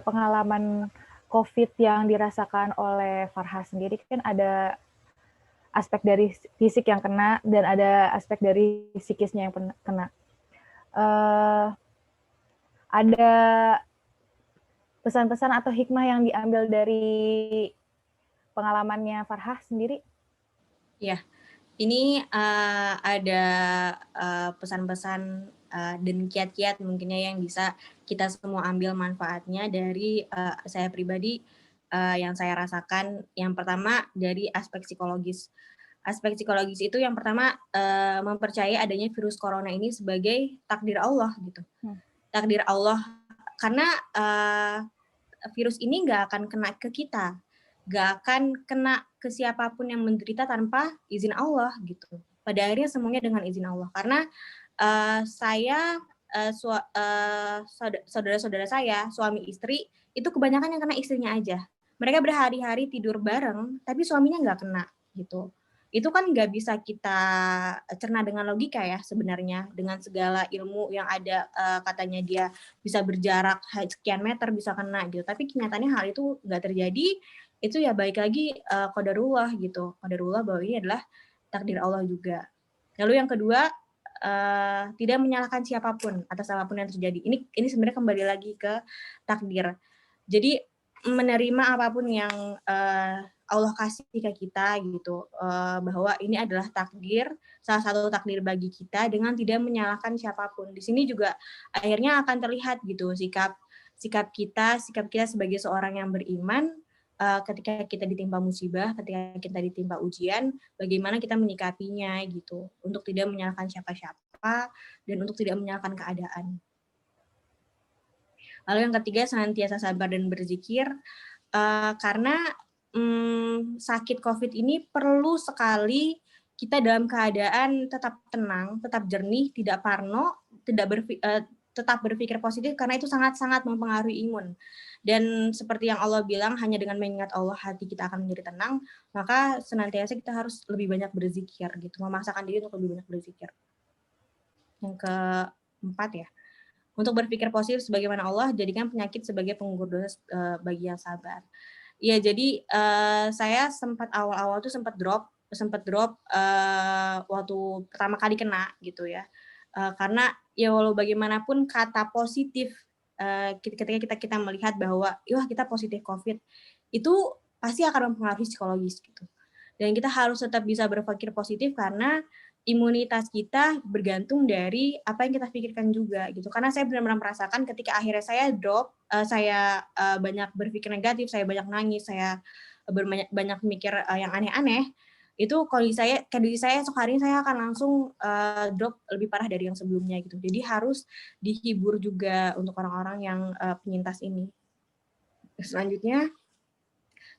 pengalaman COVID yang dirasakan oleh Farhah sendiri kan ada aspek dari fisik yang kena dan ada aspek dari psikisnya yang kena. Ada pesan-pesan atau hikmah yang diambil dari pengalamannya Farhah sendiri? Ya, ini ada pesan-pesan dan kiat-kiat mungkinnya yang bisa kita semua ambil manfaatnya dari saya pribadi. yang saya rasakan. Yang pertama dari aspek psikologis. Aspek psikologis itu yang pertama mempercayai adanya virus corona ini sebagai takdir Allah gitu. Takdir Allah, karena virus ini nggak akan kena ke kita, nggak akan kena ke siapapun yang menderita tanpa izin Allah gitu. Pada akhirnya semuanya dengan izin Allah. Karena saya, saudara-saudara saya, suami istri, itu kebanyakan yang kena istrinya aja. Mereka berhari-hari tidur bareng, tapi suaminya nggak kena gitu. Itu kan nggak bisa kita cerna dengan logika ya sebenarnya, dengan segala ilmu yang ada, katanya dia bisa berjarak sekian meter bisa kena gitu, tapi kenyataannya hal itu nggak terjadi. Itu ya balik lagi qadarullah gitu, qadarullah bahwa ini adalah takdir Allah juga. Lalu yang kedua, tidak menyalahkan siapapun atas apapun yang terjadi. Ini sebenarnya kembali lagi ke takdir. Jadi menerima apapun yang Allah kasih ke kita gitu, bahwa ini adalah takdir, salah satu takdir bagi kita, dengan tidak menyalahkan siapapun. Di sini juga akhirnya akan terlihat gitu sikap kita sebagai seorang yang beriman, ketika kita ditimpa musibah, ketika kita ditimpa ujian, bagaimana kita menyikapinya gitu, untuk tidak menyalahkan siapa-siapa dan untuk tidak menyalahkan keadaan. Lalu yang ketiga, senantiasa sabar dan berzikir, karena sakit COVID ini perlu sekali kita dalam keadaan tetap tenang, tetap jernih, tidak parno, tetap berpikir positif, karena itu sangat-sangat mempengaruhi imun. Dan seperti yang Allah bilang, hanya dengan mengingat Allah hati kita akan menjadi tenang, maka senantiasa kita harus lebih banyak berzikir gitu, memaksakan diri untuk lebih banyak berzikir. Yang keempat ya, untuk berpikir positif sebagaimana Allah, jadikan penyakit sebagai penggugur dosa bagi yang sabar. Ya, jadi saya sempat awal-awal tuh sempat drop waktu pertama kali kena gitu ya. Karena ya walau bagaimanapun kata positif, ketika kita melihat bahwa wah kita positif COVID, itu pasti akan mempengaruhi psikologis gitu. Dan kita harus tetap bisa berpikir positif karena imunitas kita bergantung dari apa yang kita pikirkan juga gitu. Karena saya benar-benar merasakan ketika akhirnya saya drop, saya banyak berpikir negatif, saya banyak nangis, saya banyak mikir yang aneh-aneh, itu kalau diri saya esok hari saya akan langsung drop lebih parah dari yang sebelumnya gitu. Jadi harus dihibur juga untuk orang-orang yang penyintas ini. Selanjutnya,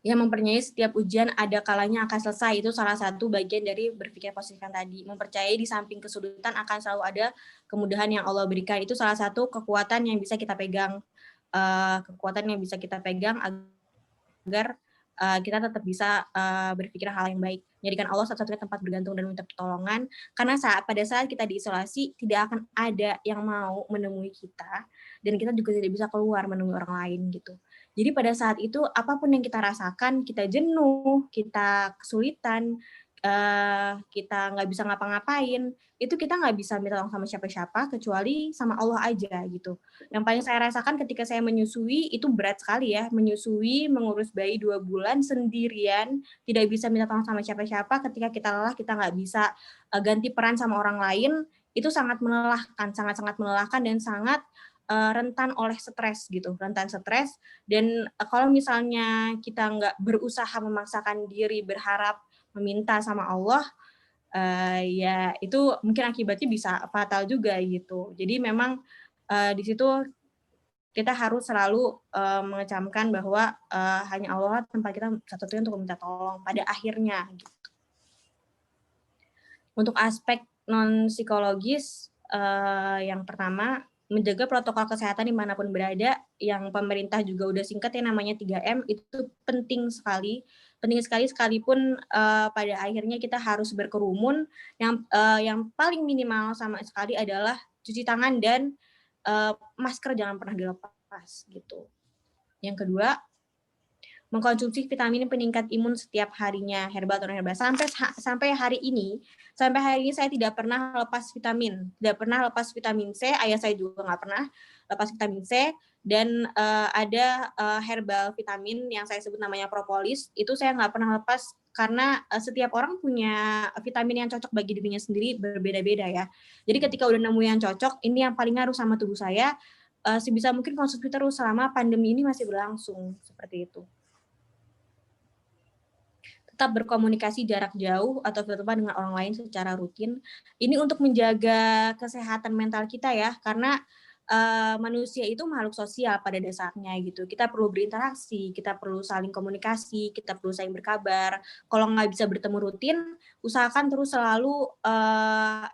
yang mempercayai setiap ujian ada kalanya akan selesai, itu salah satu bagian dari berpikir positif yang tadi. Mempercayai di samping kesulitan akan selalu ada kemudahan yang Allah berikan. Itu salah satu kekuatan yang bisa kita pegang, agar kita tetap bisa berpikir hal yang baik. Jadikan Allah satu-satunya tempat bergantung dan minta pertolongan. Karena pada saat kita diisolasi, tidak akan ada yang mau menemui kita, dan kita juga tidak bisa keluar menemui orang lain gitu. Jadi pada saat itu, apapun yang kita rasakan, kita jenuh, kita kesulitan, kita nggak bisa ngapa-ngapain, itu kita nggak bisa minta tolong sama siapa-siapa, kecuali sama Allah aja gitu. Yang paling saya rasakan ketika saya menyusui, itu berat sekali ya, menyusui, mengurus bayi 2 bulan sendirian, tidak bisa minta tolong sama siapa-siapa, ketika kita lelah, kita nggak bisa ganti peran sama orang lain, itu sangat melelahkan, sangat-sangat melelahkan, dan sangat rentan oleh stres gitu, rentan stres. Dan kalau misalnya kita nggak berusaha memaksakan diri, berharap, meminta sama Allah, ya itu mungkin akibatnya bisa fatal juga gitu. Jadi memang di situ kita harus selalu mengecamkan bahwa hanya Allah tempat kita satu-satunya untuk meminta tolong pada akhirnya gitu. Untuk aspek non psikologis, yang pertama, menjaga protokol kesehatan dimanapun berada, yang pemerintah juga udah singkat ya namanya 3M, itu penting sekali sekalipun pada akhirnya kita harus berkerumun, yang paling minimal sama sekali adalah cuci tangan dan masker jangan pernah dilepas gitu. Yang kedua, mengkonsumsi vitamin peningkat imun setiap harinya, herbal atau non-herbal. Sampai hari ini saya tidak pernah lepas vitamin C, ayah saya juga nggak pernah lepas vitamin C, dan ada herbal vitamin yang saya sebut namanya propolis, itu saya nggak pernah lepas, karena setiap orang punya vitamin yang cocok bagi dirinya sendiri, berbeda-beda ya. Jadi ketika udah nemu yang cocok, ini yang paling ngaruh sama tubuh saya, sebisa mungkin konsumsi terus selama pandemi ini masih berlangsung, seperti itu. tetap berkomunikasi jarak jauh atau virtual dengan orang lain secara rutin. Ini untuk menjaga kesehatan mental kita ya, karena manusia itu makhluk sosial pada dasarnya gitu. Kita perlu berinteraksi, kita perlu saling komunikasi, kita perlu saling berkabar. Kalau nggak bisa bertemu rutin, usahakan terus selalu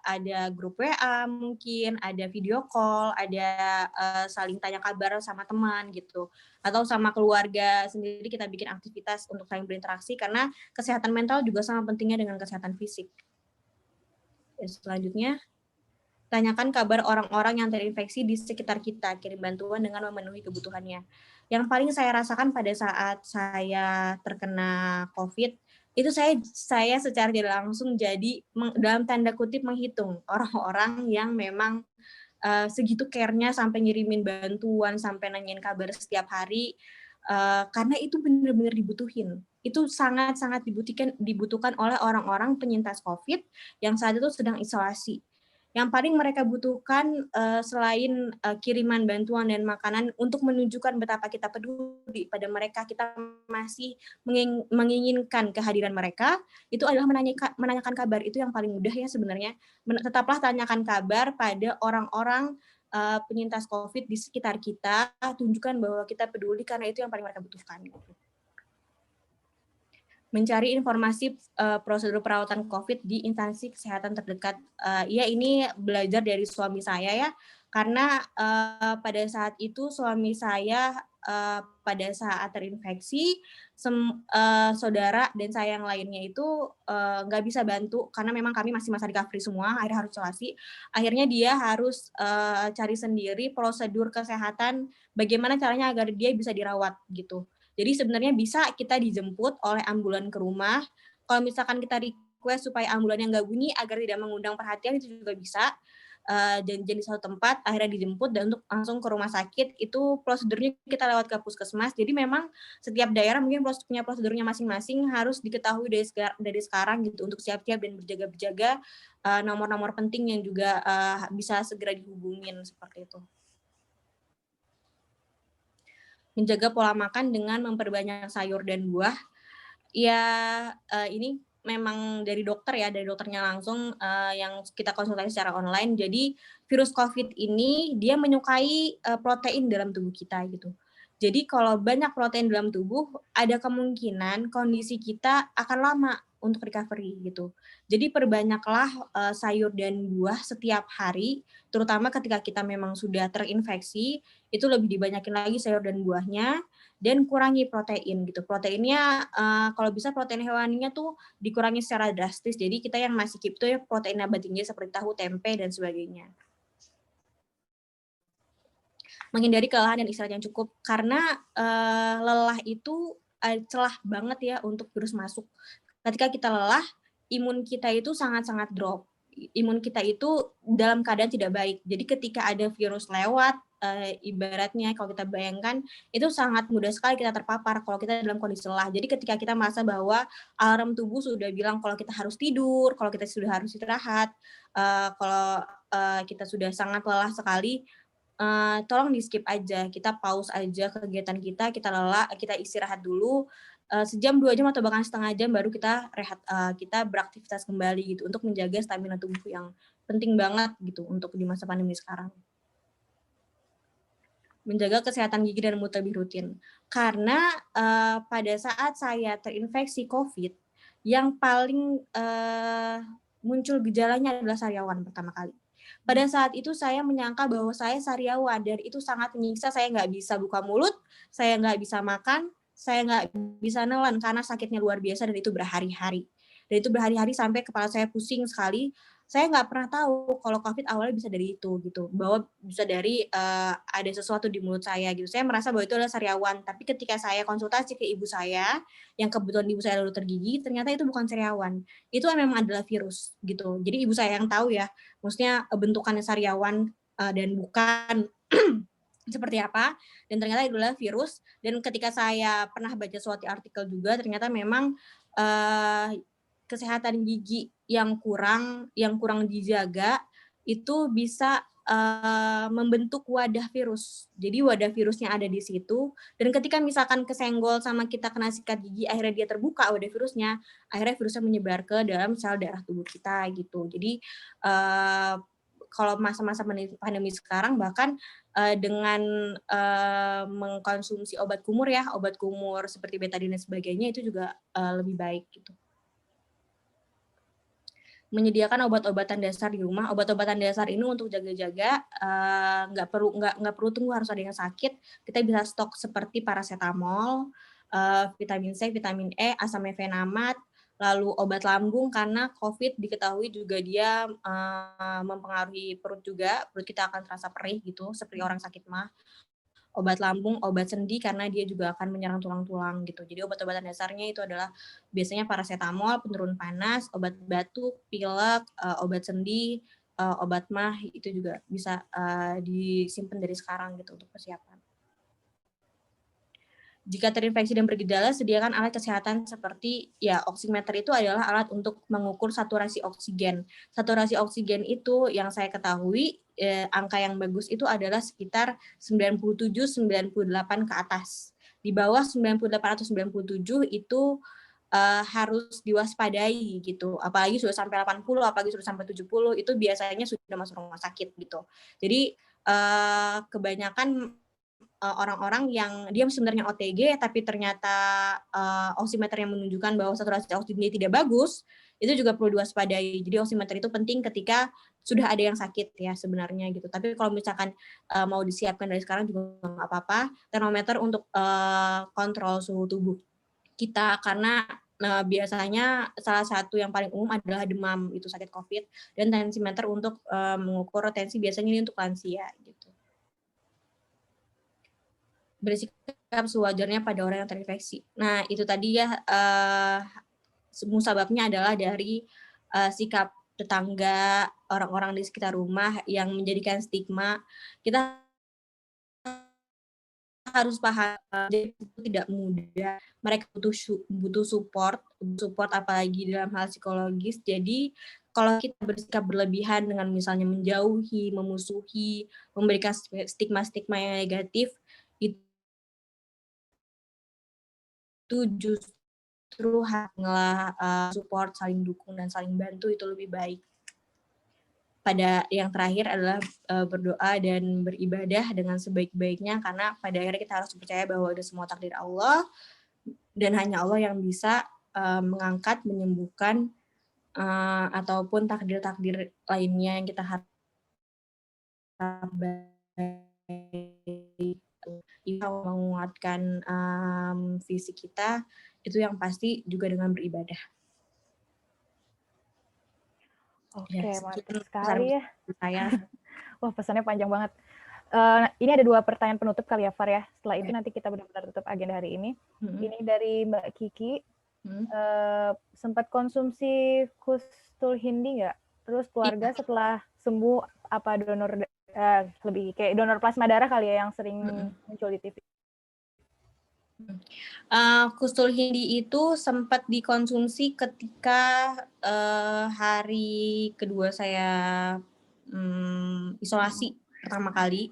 ada grup WA mungkin, ada video call, ada saling tanya kabar sama teman gitu. Atau sama keluarga sendiri kita bikin aktivitas untuk saling berinteraksi karena kesehatan mental juga sama pentingnya dengan kesehatan fisik. Selanjutnya, tanyakan kabar orang-orang yang terinfeksi di sekitar kita, kirim bantuan dengan memenuhi kebutuhannya. Yang paling saya rasakan pada saat saya terkena COVID, itu saya secara tidak langsung jadi dalam tanda kutip menghitung orang-orang yang memang segitu care-nya sampai ngirimin bantuan, sampai nanyain kabar setiap hari, karena itu benar-benar dibutuhin. Itu sangat-sangat dibutuhkan oleh orang-orang penyintas COVID yang saat itu sedang isolasi. Yang paling mereka butuhkan selain kiriman bantuan dan makanan untuk menunjukkan betapa kita peduli pada mereka, kita masih menginginkan kehadiran mereka, itu adalah menanyakan kabar. Itu yang paling mudah ya sebenarnya. Tetaplah tanyakan kabar pada orang-orang penyintas COVID di sekitar kita, tunjukkan bahwa kita peduli karena itu yang paling mereka butuhkan. Mencari informasi prosedur perawatan COVID di instansi kesehatan terdekat. Ya ini belajar dari suami saya ya, karena pada saat itu suami saya pada saat terinfeksi, saudara dan saya yang lainnya itu nggak bisa bantu karena memang kami masih masa recovery semua, akhirnya harus isolasi. Akhirnya dia harus cari sendiri prosedur kesehatan, bagaimana caranya agar dia bisa dirawat gitu. Jadi sebenarnya bisa kita dijemput oleh ambulan ke rumah. Kalau misalkan kita request supaya ambulannya nggak bunyi agar tidak mengundang perhatian, itu juga bisa. Janjian di satu tempat, akhirnya dijemput dan untuk langsung ke rumah sakit, itu prosedurnya kita lewat ke puskesmas. Jadi memang setiap daerah mungkin punya prosedurnya masing-masing, harus diketahui dari sekarang gitu untuk siap-siap dan berjaga-jaga nomor-nomor penting yang juga bisa segera dihubungin seperti itu. Menjaga pola makan dengan memperbanyak sayur dan buah. Ya, ini memang dari dokter ya, dari dokternya langsung yang kita konsultasi secara online. Jadi virus COVID ini dia menyukai protein dalam tubuh kita gitu. Jadi kalau banyak protein dalam tubuh, ada kemungkinan kondisi kita akan lama untuk recovery gitu. Jadi perbanyaklah sayur dan buah setiap hari, terutama ketika kita memang sudah terinfeksi, itu lebih dibanyakin lagi sayur dan buahnya, dan kurangi protein gitu. Proteinnya kalau bisa protein hewaninya tuh dikurangi secara drastis. Jadi kita yang masih keep tuh ya protein nabatinya seperti tahu, tempe dan sebagainya. Menghindari kelelahan dan istirahat yang cukup karena lelah itu celah banget ya untuk virus masuk. Ketika kita lelah, imun kita itu sangat-sangat drop. Imun kita itu dalam keadaan tidak baik. Jadi ketika ada virus lewat, ibaratnya kalau kita bayangkan, itu sangat mudah sekali kita terpapar kalau kita dalam kondisi lelah. Jadi ketika kita merasa bahwa alarm tubuh sudah bilang kalau kita harus tidur, kalau kita sudah harus istirahat, kalau kita sudah sangat lelah sekali, tolong di-skip aja, kita pause aja kegiatan kita lelah, kita istirahat dulu, sejam, 2 jam, atau bahkan setengah jam baru kita rehat, kita beraktivitas kembali gitu, untuk menjaga stamina tubuh yang penting banget gitu untuk di masa pandemi sekarang. Menjaga kesehatan gigi dan mulut lebih rutin. Karena pada saat saya terinfeksi COVID, yang paling muncul gejalanya adalah sariawan pertama kali. Pada saat itu saya menyangka bahwa saya sariawan dan itu sangat menyiksa, saya nggak bisa buka mulut, saya nggak bisa makan, saya nggak bisa nelan karena sakitnya luar biasa dan itu berhari-hari. Dan itu berhari-hari sampai kepala saya pusing sekali. Saya nggak pernah tahu kalau COVID awalnya bisa dari itu gitu, bahwa bisa dari ada sesuatu di mulut saya gitu. Saya merasa bahwa itu adalah sariawan, tapi ketika saya konsultasi ke ibu saya, yang kebetulan ibu saya dokter gigi, ternyata itu bukan sariawan. Itu memang adalah virus gitu. Jadi ibu saya yang tahu ya, maksudnya bentukannya sariawan dan bukan seperti apa, dan ternyata itu adalah virus. Dan ketika saya pernah baca suatu artikel juga, ternyata memang kesehatan gigi yang kurang dijaga itu bisa membentuk wadah virus. Jadi wadah virusnya ada di situ, dan ketika misalkan kesenggol sama kita kena sikat gigi, akhirnya dia terbuka wadah virusnya, akhirnya virusnya menyebar ke dalam sel darah tubuh kita gitu. Jadi kalau masa-masa pandemi sekarang bahkan dengan mengkonsumsi obat kumur seperti betadine dan sebagainya itu juga lebih baik gitu. Menyediakan obat-obatan dasar di rumah. Obat-obatan dasar ini untuk jaga-jaga, nggak perlu tunggu harus ada yang sakit. Kita bisa stok seperti paracetamol, vitamin C, vitamin E, asam mefenamat, lalu obat lambung karena COVID diketahui juga dia mempengaruhi perut juga. Perut kita akan terasa perih gitu, seperti orang sakit mah. Obat lambung, obat sendi karena dia juga akan menyerang tulang-tulang gitu. Jadi obat-obatan dasarnya itu adalah biasanya paracetamol, penurun panas, obat batuk, pilek, obat sendi, obat mah itu juga bisa disimpan dari sekarang gitu untuk persiapan. Jika terinfeksi dan bergejala, sediakan alat kesehatan seperti ya oximeter itu adalah alat untuk mengukur saturasi oksigen. Saturasi oksigen itu yang saya ketahui angka yang bagus itu adalah sekitar 97-98 ke atas. Di bawah 98 atau 97 itu harus diwaspadai gitu. Apalagi sudah sampai 80, apalagi sudah sampai 70 itu biasanya sudah masuk rumah sakit gitu. Jadi kebanyakan orang-orang yang dia sebenarnya OTG tapi ternyata oximeter yang menunjukkan bahwa saturasi oksigennya tidak bagus, itu juga perlu diwaspadai. Jadi oximeter itu penting ketika sudah ada yang sakit ya sebenarnya gitu. Tapi kalau misalkan mau disiapkan dari sekarang juga nggak apa-apa. Termometer untuk kontrol suhu tubuh kita karena biasanya salah satu yang paling umum adalah demam, itu sakit COVID, dan tensimeter untuk mengukur tensi biasanya ini untuk lansia gitu. Bersikap sewajarnya pada orang yang terinfeksi. Nah, itu tadi ya musababnya adalah dari sikap tetangga, orang-orang di sekitar rumah yang menjadikan stigma. Kita harus paham, jadi itu tidak mudah. Mereka butuh support apalagi dalam hal psikologis. Jadi kalau kita bersikap berlebihan dengan misalnya menjauhi, memusuhi, memberikan stigma-stigma yang negatif, itu justru hanyalah support, saling dukung dan saling bantu itu lebih baik. Pada yang terakhir adalah berdoa dan beribadah dengan sebaik-baiknya karena pada akhirnya kita harus percaya bahwa ada semua takdir Allah dan hanya Allah yang bisa mengangkat, menyembuhkan ataupun takdir-takdir lainnya yang kita harap baik. Kita menguatkan fisik kita itu yang pasti juga dengan beribadah. Oke, Ya, mantap sekali ya. Saya. Wah, pesannya panjang banget. Ini ada 2 pertanyaan penutup kali ya, Far ya. Setelah itu nanti kita benar-benar tutup agenda hari ini. Ini dari Mbak Kiki. Sempat konsumsi Kustul Hindi nggak? Terus keluarga setelah sembuh apa donor lebih kayak donor plasma darah kali ya yang sering muncul di TV? Kustul Hindi itu sempat dikonsumsi ketika hari kedua saya isolasi pertama kali.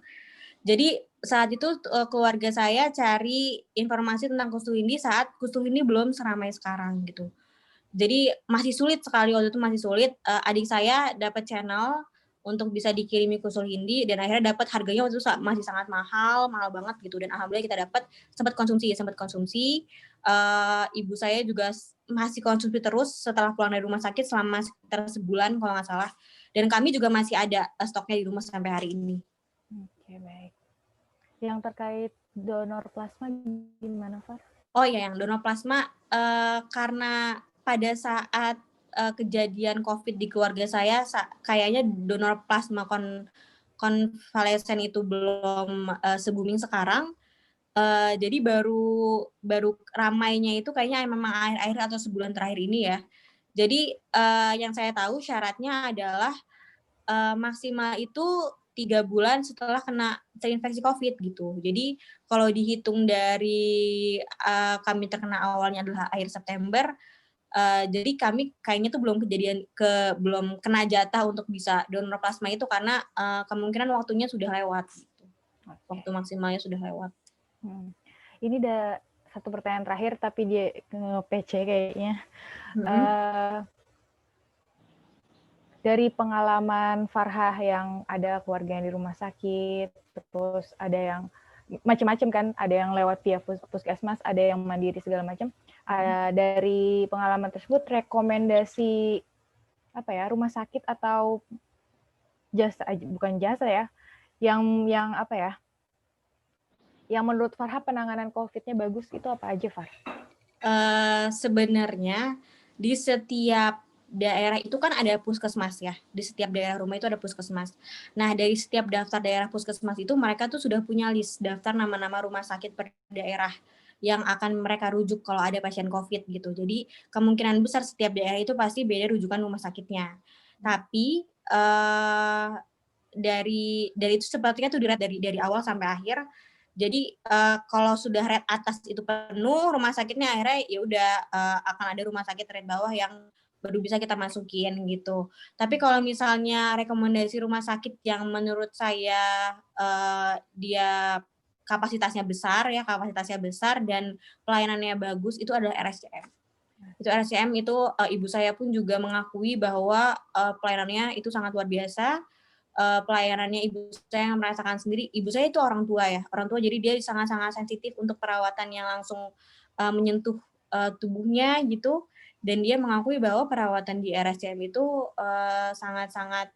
Jadi saat itu keluarga saya cari informasi tentang Kustul Hindi saat Kustul Hindi belum seramai sekarang gitu. Jadi masih sulit sekali waktu itu, masih sulit. Adik saya dapat channel untuk bisa dikirimi Kustul Hindi dan akhirnya dapat, harganya waktu itu masih sangat mahal banget gitu, dan alhamdulillah kita dapat, sempat konsumsi. Ibu saya juga masih konsumsi terus setelah pulang dari rumah sakit selama sekitar sebulan kalau nggak salah, dan kami juga masih ada stoknya di rumah sampai hari ini. Oke, baik. Yang terkait donor plasma gimana, Far? Oh iya, yang donor plasma karena pada saat kejadian COVID di keluarga saya, kayaknya donor plasma konvalesen itu belum se-booming sekarang. Jadi baru ramainya itu kayaknya memang akhir-akhir atau sebulan terakhir ini ya. Jadi yang saya tahu syaratnya adalah maksimal itu 3 bulan setelah kena terinfeksi COVID gitu. Jadi kalau dihitung dari kami terkena awalnya adalah akhir September, Jadi kami kayaknya tuh belum kena jatah untuk bisa donor plasma itu karena kemungkinan waktunya sudah lewat gitu. Waktu maksimalnya sudah lewat. Ini ada satu pertanyaan terakhir tapi dia nge-PC kayaknya. Dari pengalaman Farhah yang ada keluarga yang di rumah sakit, terus ada yang macam-macam kan, ada yang lewat via puskesmas, ada yang mandiri segala macam. Dari pengalaman tersebut, rekomendasi apa ya, rumah sakit atau jasa, bukan jasa ya, yang apa ya, yang menurut Farhah penanganan COVID-nya bagus itu apa aja, Far? Sebenarnya di setiap daerah itu kan ada puskesmas ya. Di setiap daerah rumah itu ada puskesmas. Nah, dari setiap daftar daerah puskesmas itu mereka tuh sudah punya list daftar nama-nama rumah sakit per daerah yang akan mereka rujuk kalau ada pasien COVID gitu. Jadi kemungkinan besar setiap daerah itu pasti beda rujukan rumah sakitnya. Tapi dari itu sepertinya tuh dilihat dari awal sampai akhir. Jadi kalau sudah rate atas itu penuh, rumah sakitnya akhirnya ya udah akan ada rumah sakit rate bawah yang baru bisa kita masukin gitu. Tapi kalau misalnya rekomendasi rumah sakit yang menurut saya dia kapasitasnya besar dan pelayanannya bagus itu adalah RSCM. Itu RSCM itu ibu saya pun juga mengakui bahwa pelayanannya itu sangat luar biasa. Pelayanannya ibu saya yang merasakan sendiri, ibu saya itu orang tua jadi dia sangat-sangat sensitif untuk perawatan yang langsung menyentuh tubuhnya gitu, dan dia mengakui bahwa perawatan di RSCM itu sangat-sangat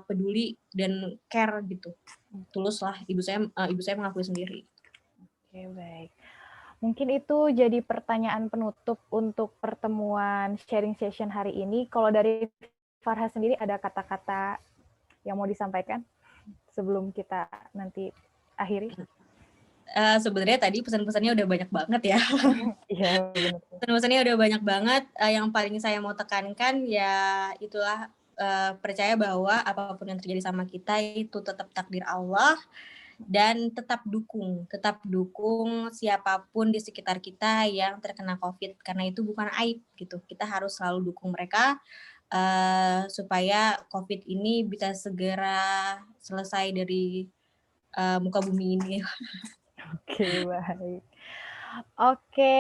peduli dan care gitu, tulus lah ibu saya mengakui sendiri. Oke, baik. Mungkin itu jadi pertanyaan penutup untuk pertemuan sharing session hari ini. Kalau dari Farhah sendiri ada kata-kata yang mau disampaikan sebelum kita nanti akhiri? Sebenarnya tadi pesan-pesannya udah banyak banget ya. Iya, benar. Pesan-pesannya udah banyak banget. Yang paling saya mau tekankan ya itulah percaya bahwa apapun yang terjadi sama kita itu tetap takdir Allah, dan tetap dukung siapapun di sekitar kita yang terkena COVID, karena itu bukan aib gitu. Kita harus selalu dukung mereka supaya COVID ini bisa segera selesai dari muka bumi ini. Oke, baik. Oke,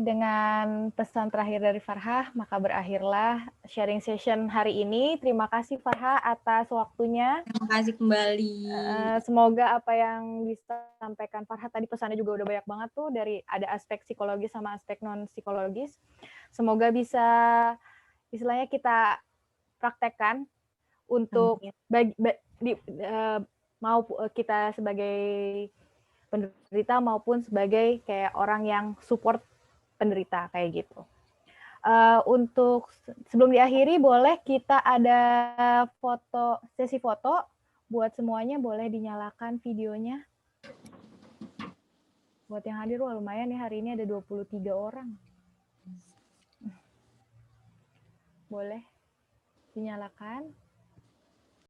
dengan pesan terakhir dari Farhah, maka berakhirlah sharing session hari ini. Terima kasih Farhah atas waktunya. Terima kasih kembali. Semoga apa yang disampaikan Farhah tadi pesannya juga udah banyak banget tuh, dari ada aspek psikologis sama aspek non psikologis. Semoga bisa istilahnya kita praktekkan untuk mau kita sebagai penderita maupun sebagai kayak orang yang support penderita kayak gitu. Untuk sebelum diakhiri boleh kita ada sesi foto buat semuanya, boleh dinyalakan videonya. Buat yang hadir, wah lumayan ya, hari ini ada 23 orang. Boleh dinyalakan.